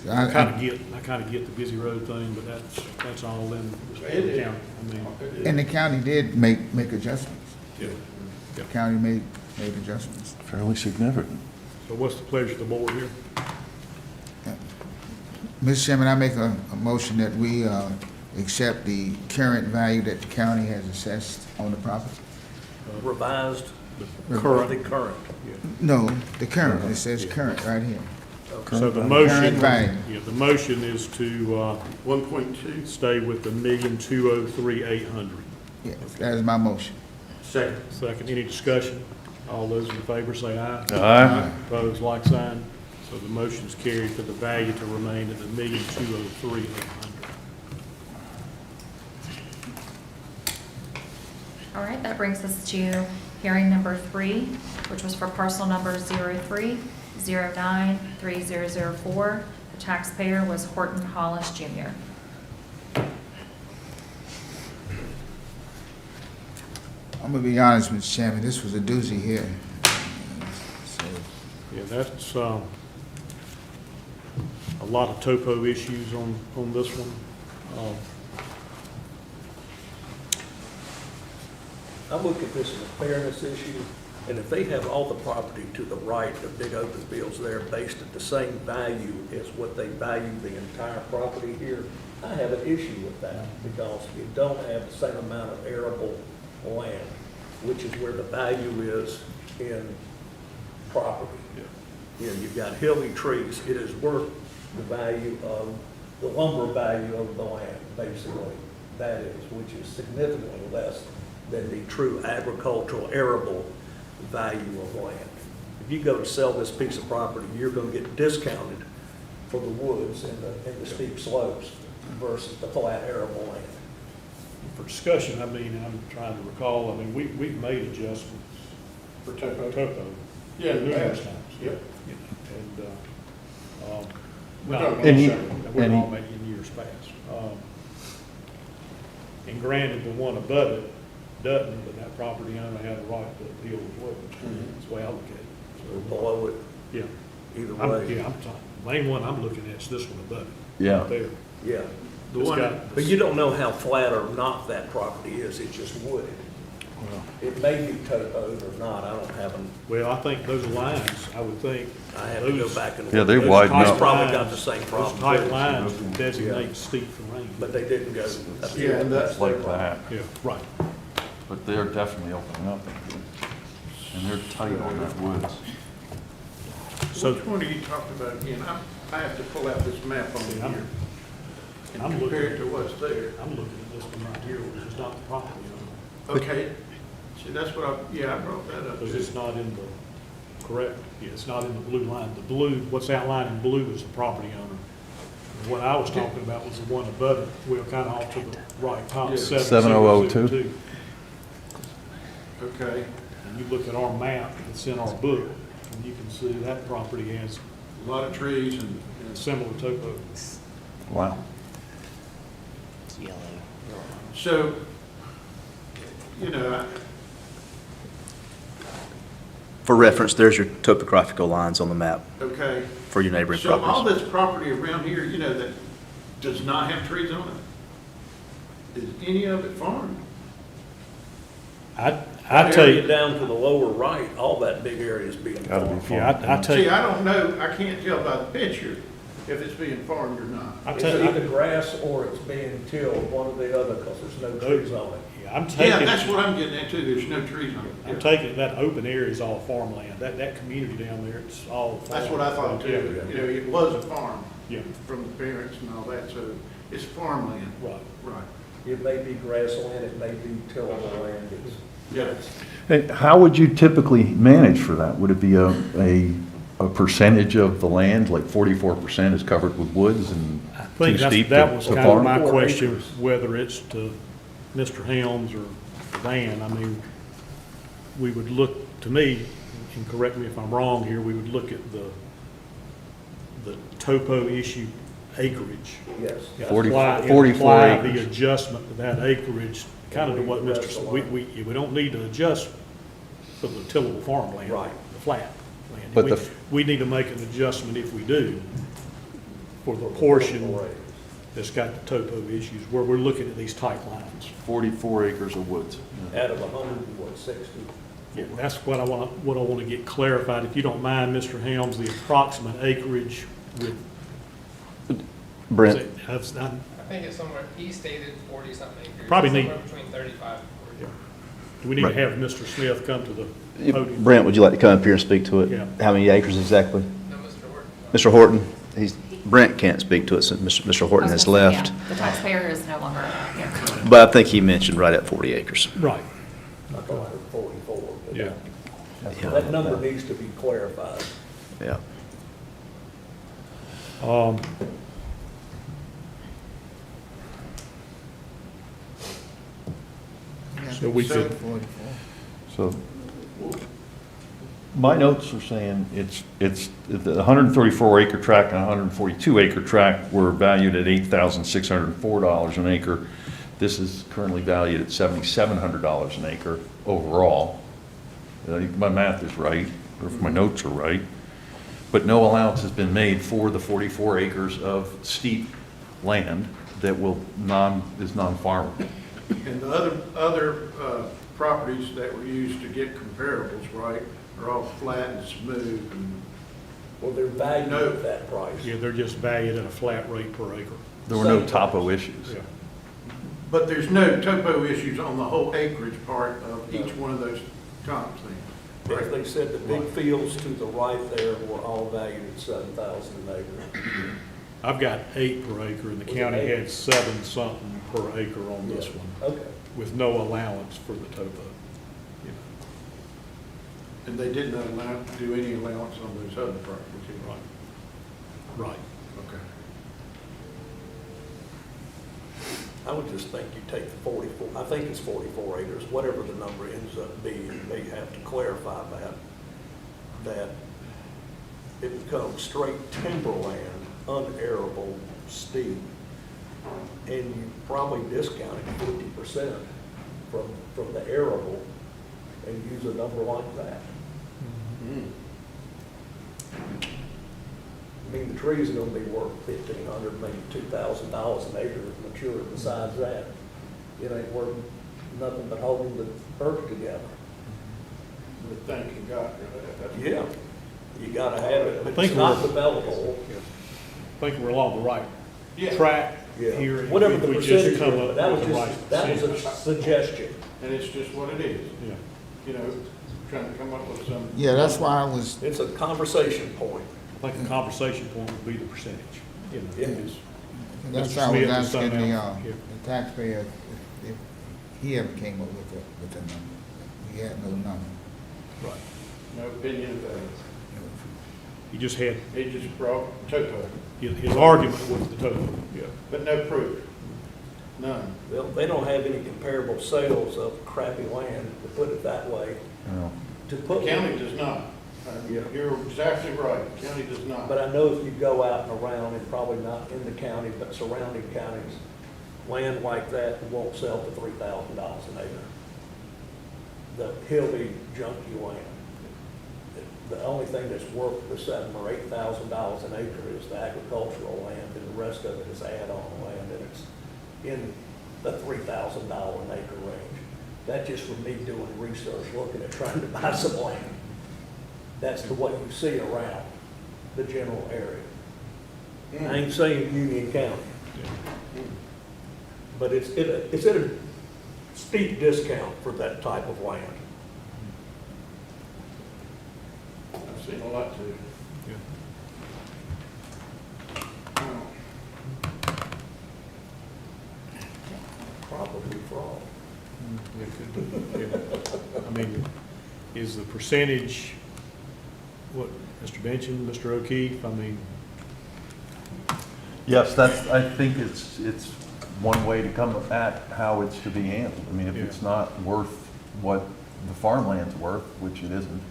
so I kind of get the busy road thing, but that's all in the It is. county. I mean, And the county did make adjustments. yeah. The county made adjustments. Fairly significant. So what's the pleasure of the board here? Mr. Chairman, I make a motion that we accept the current value that the county has assessed on the property. Revised, Current. the current. No, the current, it says current right here. So the Current motion, value. yeah, the motion is to 1.2. stay with the 1,203,800. Yes, that is my motion. Second. Second, any discussion? All those in favor say aye. Aye. Opposed, like sign. So the motion is carried for the value to remain at the 1,203,800. All right, that brings us to hearing number 3, which was for parcel number 03093004. The taxpayer was Horton Hollis Jr. I'm gonna be honest, Mr. Chairman, this was a doozy here. So, Yeah, that's a lot of topo issues on this one. I look at this as a fairness issue, and if they have all the property to the right, the big open fields there based at the same value as what they value the entire property here, I have an issue with that because you don't have the same amount of arable land, which is where the value is in property. You know, you've got hilly trees, it is worth the value of, the lumber value of the land, basically, that is, which is significantly less than the true agricultural arable value of land. If you go to sell this piece of property, you're gonna get discounted for the woods and the steep slopes versus the flat arable land. For discussion, I mean, I'm trying to recall, I mean, we've made adjustments For topo. topo Yeah, numerous yeah. times. Yep. And, We're not talking all And he- we're and he- all making years past. And granted, the one above it doesn't, but that property owner had a right to appeal as well. That's the way I look at it. Or below it, Yeah. either I'm- way. Yeah, I'm talking, main one I'm looking at is this one above it. Yeah. Right there. Yeah. The It's one, got- but you don't know how flat or not that property is, it's just wooded. It may be topoed or not, I don't have them, Well, I think those lines, I would think. I have to go those- back and. Yeah, look. they Those widen guys up. probably got the same Those problem. tight too. lines designate steep from rain. But they didn't go. up Yeah, here. and that's Like that, Yeah, right. but they're definitely opening up. And they're tight on that woods. So- Which one are you talking about again? I have to pull out this map on Yeah, I'm- here I'm and compare looking- it to what's there. I'm looking at this one right here, which is not the property owner, Okay, see, that's what I brought that up. because it's not in the, correct, yeah, it's not in the blue line. The blue, what's outlined in blue is the property owner. What I was talking about was the one above it, we're kind of off to the right, top Yeah. 7002. Okay, And you look at our map that's in our book, and you can see that property has a lot of trees and similar topo. Wow. so, you know, For reference, there's your topographical lines on the map okay. for your neighboring So all properties. this property around here, you know, that does not have trees on it, is any of it farmed? I I tell you, Down to the lower right, all that big area is being farmed. yeah, I tell See, you, I don't know, I can't tell by the picture if it's being farmed or not. I It's tell you, either grass or it's being tilled, one or the other, because there's no trees on it. yeah, I'm Yeah, that's taking, what I'm getting at too, there's no trees on I'm it. taking it, that open area is all farmland. That community down there, it's all. That's what I thought too, you know, it was a farm Yeah, from the parents and all that, so it's farmland. right. Right. It may be grassland, it may be tillable land, it's. Yes. Hey, how would you typically manage for that? Would it be a percentage of the land, like 44% is covered with woods and I too think steep that to was to kind of farm? my 4 question, acres. whether it's to Mr. Helms or Van. I mean, we would look, to me, and correct me if I'm wrong here, we would look at the topo issue acreage. Yes. Yeah, 40 apply- and 44 apply acres. the adjustment to that acreage, kind of to what Mr., we don't need to adjust for the tillable farmland. Right. The flat land. But We- the- We need to make an adjustment if we do for the portion that's got the topo issues, where we're looking at these tight lines. 44 acres of woods. Out of 160. Yeah, that's what I want to get clarified, if you don't mind, Mr. Helms, the approximate acreage with. Brent, I'm- I think it's somewhere, he stated 40-something acres. Probably need- Somewhere between 35 and 40. Do we need to Right. have Mr. Smith come to the podium? Brent, would you like to come up here and speak to it? Yeah. How many acres exactly? No, Mr. Horton. Mr. Horton, Brent can't speak to it since Mr. Horton I was has gonna say, left. yeah, The taxpayer is no longer here. But I think he mentioned right at 40 acres. Right, I thought it was 44. but yeah. That number needs to be clarified. Yeah. So we could, 44. So my notes are saying it's the 134 acre tract and 142 acre tract were valued at $8,604 an acre. This is currently valued at $7,700 an acre overall. My math is right, or if my notes are right. But no allowance has been made for the 44 acres of steep land that is non-farmable. And the other properties that were used to get comparables, right, are all flat and smooth and Well, they're valued No. at that price. yeah, they're just valued at a flat rate per acre. There were no topo issues. Yeah. but there's no topo issues on the whole acreage part of each one of those comps things. As they said, the big fields to the right there were all valued at 7,000 an acre. I've got 8 per acre, and the Was it county 8? had 7 something per acre on this one, Okay. with no allowance for the topo. You know, And they did not do any allowance on those other properties. either. Right, right. Okay. I would just think you take the 44, I think it's 44 acres, whatever the number ends up being, you may have to clarify that it becomes straight timberland, unarable, steep, and you probably discount it 50% from the arable and use a number like that. I mean, the trees are gonna be worth $1,500, maybe $2,000 an acre mature. Besides that, it ain't worth nothing but holding the earth together. But thank you God for that. That's- Yeah, you gotta have it, but think it's not we're- developable. I think we're along the right Yeah. track Yeah, here. if whatever the we just percentage come is, up but that was with the just, right that was a percentage. suggestion. And it's just what it is, Yeah. you know, trying to come up with some. Yeah, that's why I was, It's a conversation point. I think the conversation point would be the percentage, you know. Yeah. is- that's Mr. why I was Smith is asking something the, else. Yeah. the taxpayer if he ever came up with a number. He had no number. Right. No opinion of that. He just had, He just brought topo, his argument was the total, yeah. but no proof. None. They don't have any comparable sales of crappy land, to put it that way. No. To The put. county does not. Yeah. You're exactly right. The county does not. But I know if you go out and around, and probably not in the county, but surrounding counties, land like that won't sell for $3,000 an acre. The hilly, junky land. The only thing that's worth the $7,000 or $8,000 an acre is the agricultural land, and the rest of it is add-on land, and it's in the $3,000 an acre range. That's just from me doing research, looking at trying to buy some land. That's the way you see around the general area. I ain't saying Union County, but it's at a steep discount for that type of land. I've seen a lot too. Probably fraud. It could be, yeah. I mean, is the percentage, what, Mr. Benson, Mr. O'Keefe, I mean, Yes, that's, I think it's one way to come at how it's to be handled. I mean, if it's not worth what the farmland's worth, which it isn't,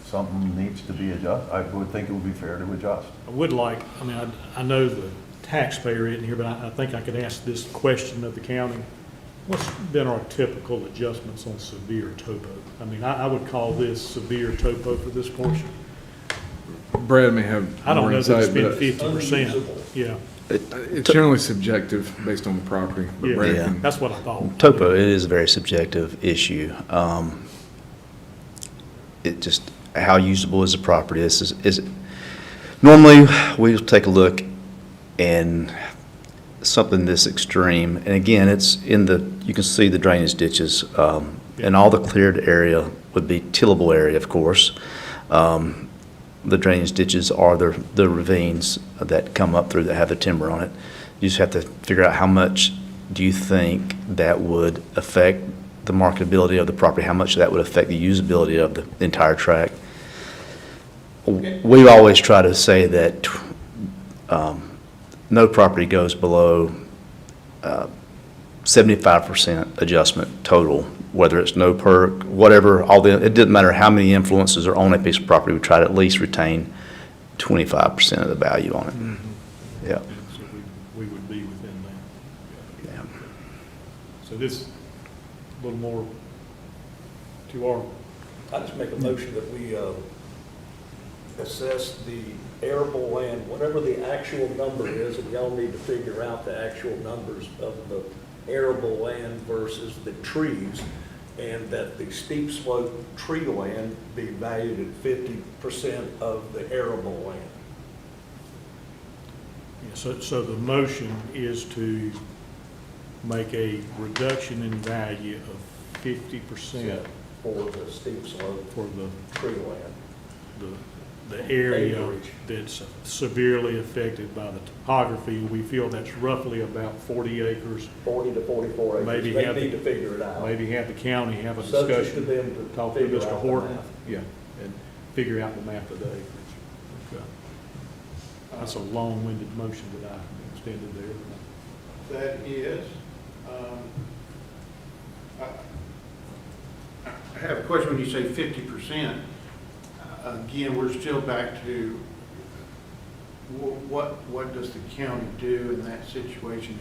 something needs to be adjusted. I would think it would be fair to adjust. I would like, I mean, I know the taxpayer isn't here, but I think I could ask this question of the county. What's been our typical adjustments on severe topo? I mean, I would call this severe topo for this portion. Brad may have I don't more know that it's insight, been but 50%. Unusable. Yeah, it's generally subjective based on the property. But yeah, Brad Yeah. can- that's what I thought. Topo, it is a very subjective issue. It just, how usable is the property? Normally, we'll take a look and something this extreme, and again, it's in you can see the drainage ditches, and all the cleared area would be tillable area, of course. The drainage ditches are the ravines that come up through that have the timber on it. You just have to figure out how much do you think that would affect the marketability of the property, how much that would affect the usability of the entire tract. We always try to say that no property goes below 75% adjustment total, whether it's no perk, whatever, it doesn't matter how many influences are on a piece of property, we try to at least retain 25% of the value on it. Yeah. So we would be within that. Yeah. So this, a little more to our, I just make a motion that we assess the arable land, whatever the actual number is, and y'all need to figure out the actual numbers of the arable land versus the trees, and that the steep slope tree land be valued at 50% of the arable land. so the motion is to make a reduction in value of 50% For the steep slope for the tree land. the area Acreage. that's severely affected by the topography. We feel that's roughly about 40 acres. 40 to 44 acres. Maybe They have need the- to figure it out. Maybe have the county have a Subject to discussion, them to talk to figure Mr. out the Horton, math. yeah, and figure out the math of the acreage. Okay. That's a long-winded motion that I extended there. That is, I have a question when you say 50%. Again, we're still back to what does the county do in that situation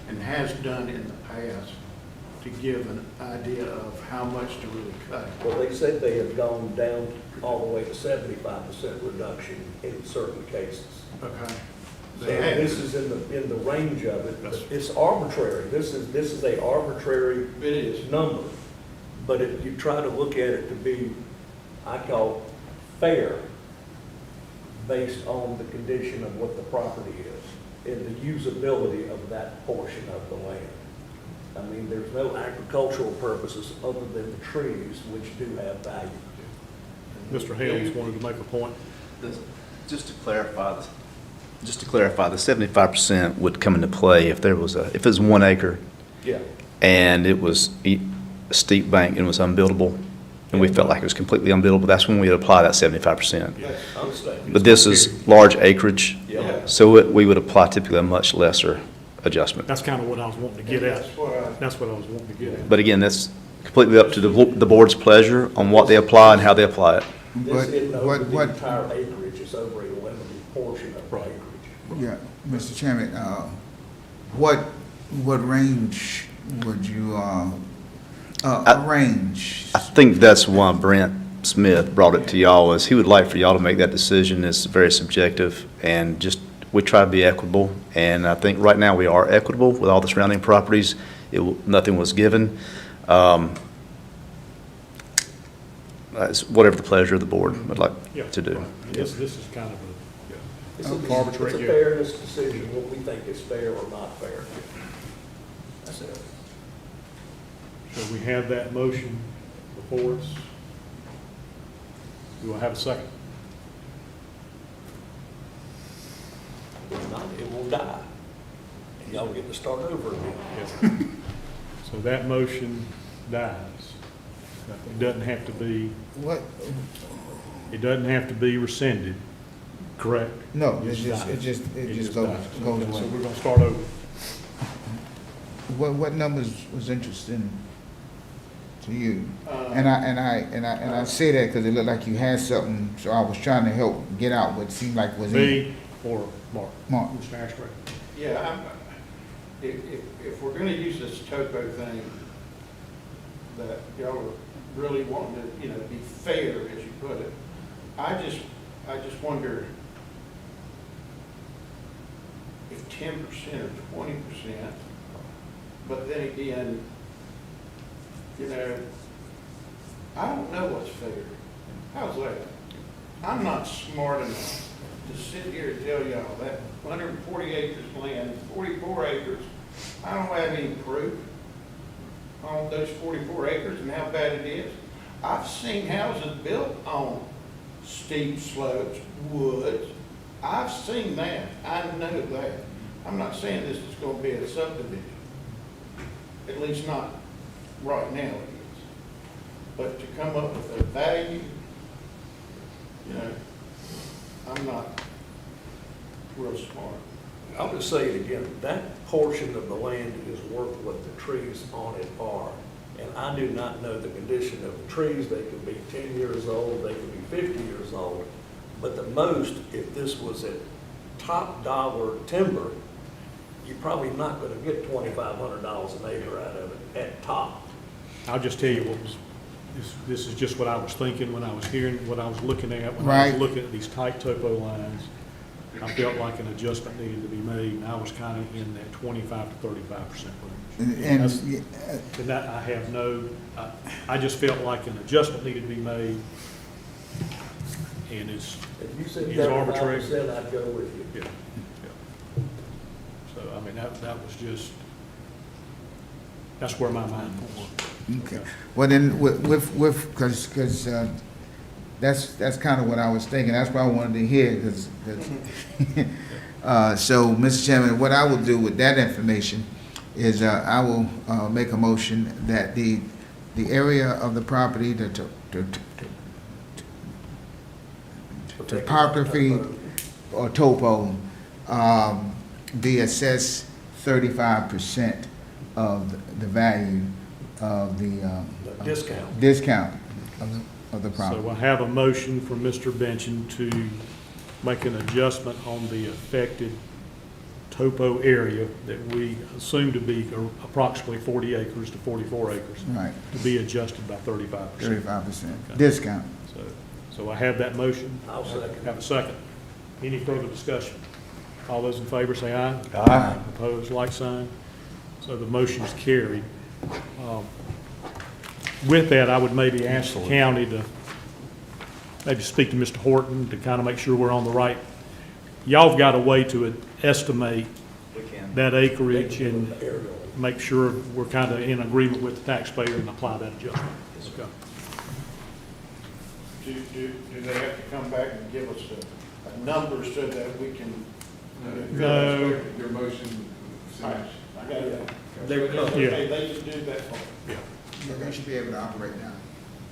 and has done in the past to give an idea of how much to really cut? Well, they said they have gone down all the way to 75% reduction in certain cases. Okay. So They have. this is in the range of it. It's arbitrary. This is a arbitrary It is. number. But if you try to look at it to be, I call fair, based on the condition of what the property is and the usability of that portion of the land. I mean, there's no agricultural purposes other than the trees, which do have value. Mr. Helms wanted to make a point. Just to clarify, the 75% would come into play if if it was 1 acre Yeah. and it was a steep bank and it was unbuildable, and we felt like it was completely unbuildable, that's when we'd apply that 75%. I understand. But this is large acreage, Yeah. so we would apply typically a much lesser adjustment. That's kind of what I was wanting to get at. That's what I- That's what I was wanting to get at. But again, that's completely up to the board's pleasure on what they apply and how they apply it. This But isn't over the what, entire acreage, it's over a limited portion of the acreage. yeah, Mr. Chairman, what range would you, arrange? I think that's why Brent Smith brought it to y'all, is he would like for y'all to make that decision. It's very subjective, and we try to be equitable, and I think right now we are equitable with all the surrounding properties. Nothing was given. It's whatever the pleasure of the board would like Yeah. to do. This is kind of It's a arbitrary. It's a fairness decision, what we think is fair or not fair. That's it. So we have that motion before us. Do I have a second? If not, it will die. And y'all get to start over again. Yes. So that motion dies. It doesn't have to be, What, it doesn't have to be rescinded, correct? no, It it dies. just goes dies. goes Okay, So away. we're gonna start over. What numbers was interesting to you? And I say that because it looked like you had something, so I was trying to help get out what seemed like was in. Me or Mark? Mark. Mr. Ashray? Yeah, if we're gonna use this topo thing, that y'all are really wanting to, be fair, as you put it, I just wonder if 10% or 20%, but then again, I don't know what's fair. How's that? I'm not smart enough to sit here and tell y'all that 140 acres land, 44 acres, I don't have any proof on those 44 acres and how bad it is. I've seen houses built on steep slopes, woods. I've seen that. I know that. I'm not saying this is going to be a subdivision. At least not right now it is. But to come up with a value, I'm not real smart. I'll just say it again, that portion of the land is worth what the trees on it are. And I do not know the condition of the trees. They could be 10 years old, they could be 50 years old. But the most, if this was at top dollar timber, you're probably not gonna get $2,500 an acre out of it at top. I'll just tell you what was, this is just what I was thinking when I was hearing, what I was looking at, when I was Right. looking at these tight topo lines. I felt like an adjustment needed to be made, and I was kind of in that 25 to 35% range. And, That's- yeah, And that, I have no, I just felt like an adjustment needed to be made, and it's, If you said It's arbitrary. 35%, I'd go with you. yeah, yeah. So, I mean, that was just, that's where my mind was. okay. Well, then, because that's kind of what I was thinking. That's what I wanted to hear, because, so, Mr. Chairman, what I will do with that information is I will make a motion that the area of the property, the topography or topo, be assessed 35% of the value of the The discount. discount of the So property. I have a motion from Mr. Benson to make an adjustment on the affected topo area that we assume to be approximately 40 acres to 44 acres, Right, to be adjusted by 35%. 35% Okay. discount. So I have that motion. I'll second. Have a second. Any further discussion? All those in favor say aye. Aye. Opposed, like sign. So the motion is carried. With that, I would maybe ask the county to maybe speak to Mr. Horton to kind of make sure we're on the right. Y'all have got a way to estimate that acreage and Aerial. make sure we're kind of in agreement with the taxpayer and apply that adjustment. Okay. Do they have to come back and give us a number so that we can? No. Your motion, I got it. They're coming. Okay, they just do that part. Yeah. You should be able to operate now.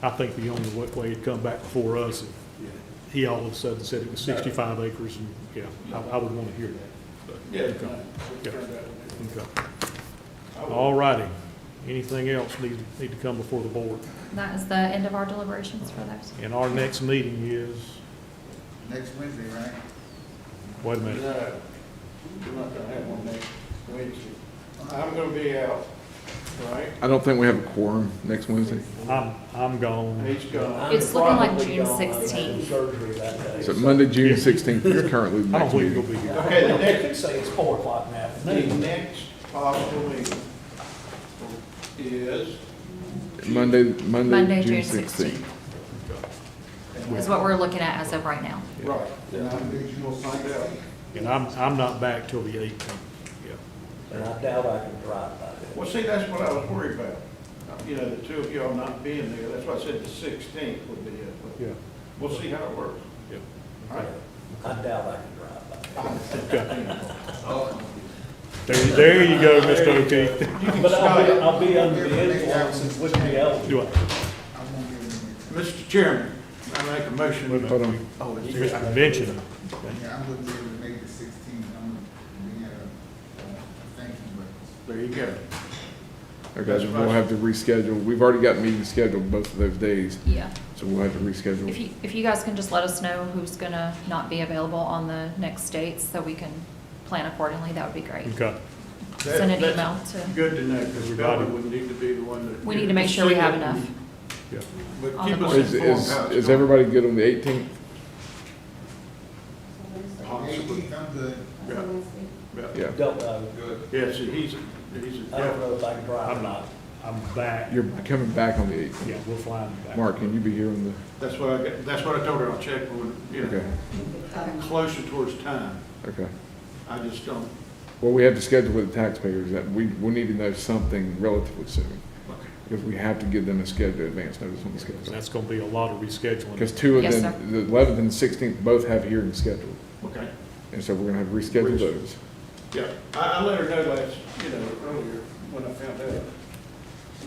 I think the only way it'd come back before us, if he all of a sudden said it was 65 acres, and, yeah, I would want to hear that. But, Yeah. okay. no, we'll turn that Okay. in. All righty. Anything else need to come before the board? That is the end of our deliberations for those. And our next meeting is, Next Wednesday, right? wait a minute, No, we're not gonna have one next Wednesday. I'm gonna be out, right? I don't think we have a quorum next Wednesday. I'm gone. He's gone. It's looking like Probably June gone. I'm having 16th. Surgery that day. So Monday, June 16th is currently the I don't next believe you'll meeting. be here. Okay, the They next, could say it's 4 o'clock in the the afternoon. next possible meeting is, Monday, Monday, June June 16th. 16th is what we're looking at as of right now. right, and you'll find out. And I'm not back till the 18th, yeah. And I doubt I can drive by Well, see, that's what I was worried about. You know, the two of y'all not being there, that's why I said the 16th would be it. But Yeah. we'll see how it works. Yeah. All right. I doubt I can drive by. There you go, Mr. O'Keefe. But I'll be under the influence and wouldn't be eligible. Do it. Mr. Chairman, I make a motion. Hold on. Mr. Convention. Yeah, I wouldn't be able to make the 16th, I'm gonna be at a thank you breakfast. There you go. Okay, That's then we'll fine. have to reschedule. We've already got meetings scheduled both of those days, Yeah. so we'll have to reschedule. If you guys can just let us know who's gonna not be available on the next dates, so we can plan accordingly, that would be great. Okay. Send an That's email to, Good to know, because Everybody. Bella would need to be the one that. we need to make sure we have enough. Yeah. But on keep the us board. informed how it's Is going. everybody good on the 18th? Possibly. I'm good. Yeah. Don't know. Yes, he's a I don't know if I can drive or not. I'm back. You're coming back on the 18th. Yeah, we'll fly him back. Mark, can you be here on the, That's what I told her, I'll check when, you okay, know, closer towards time. okay. I just don't. Well, we have to schedule with the taxpayers that we'll need to know something relatively soon, Okay. because we have to give them a schedule, advance notice on the schedule. That's gonna be a lot of rescheduling. Because two of Yes, them, sir. the 11th and 16th, both have hearings scheduled, Okay. and so we're gonna have to reschedule those. Yeah, I let her know last, earlier when I found out.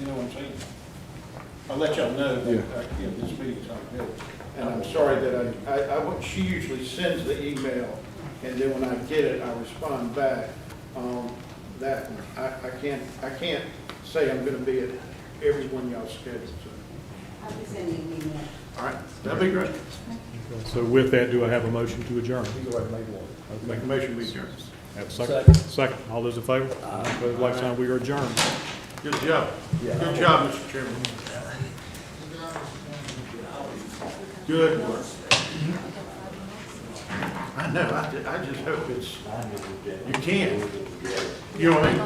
You know what I'm saying? I'll let y'all know that, Yeah. this meeting's not good. And I'm sorry that she usually sends the email, and then when I get it, I respond back. That one, I can't say I'm gonna be at every one y'all's schedule, so. I'll be sending you an email. All right, that'd be great. So with that, do I have a motion to adjourn? Make a motion, we adjourn. Have a second? Second. All those in favor? Opposed, like sign, we are adjourned. Good job. Good job, Mr. Chairman. Good work. I know, I just hope you can. You know what I mean?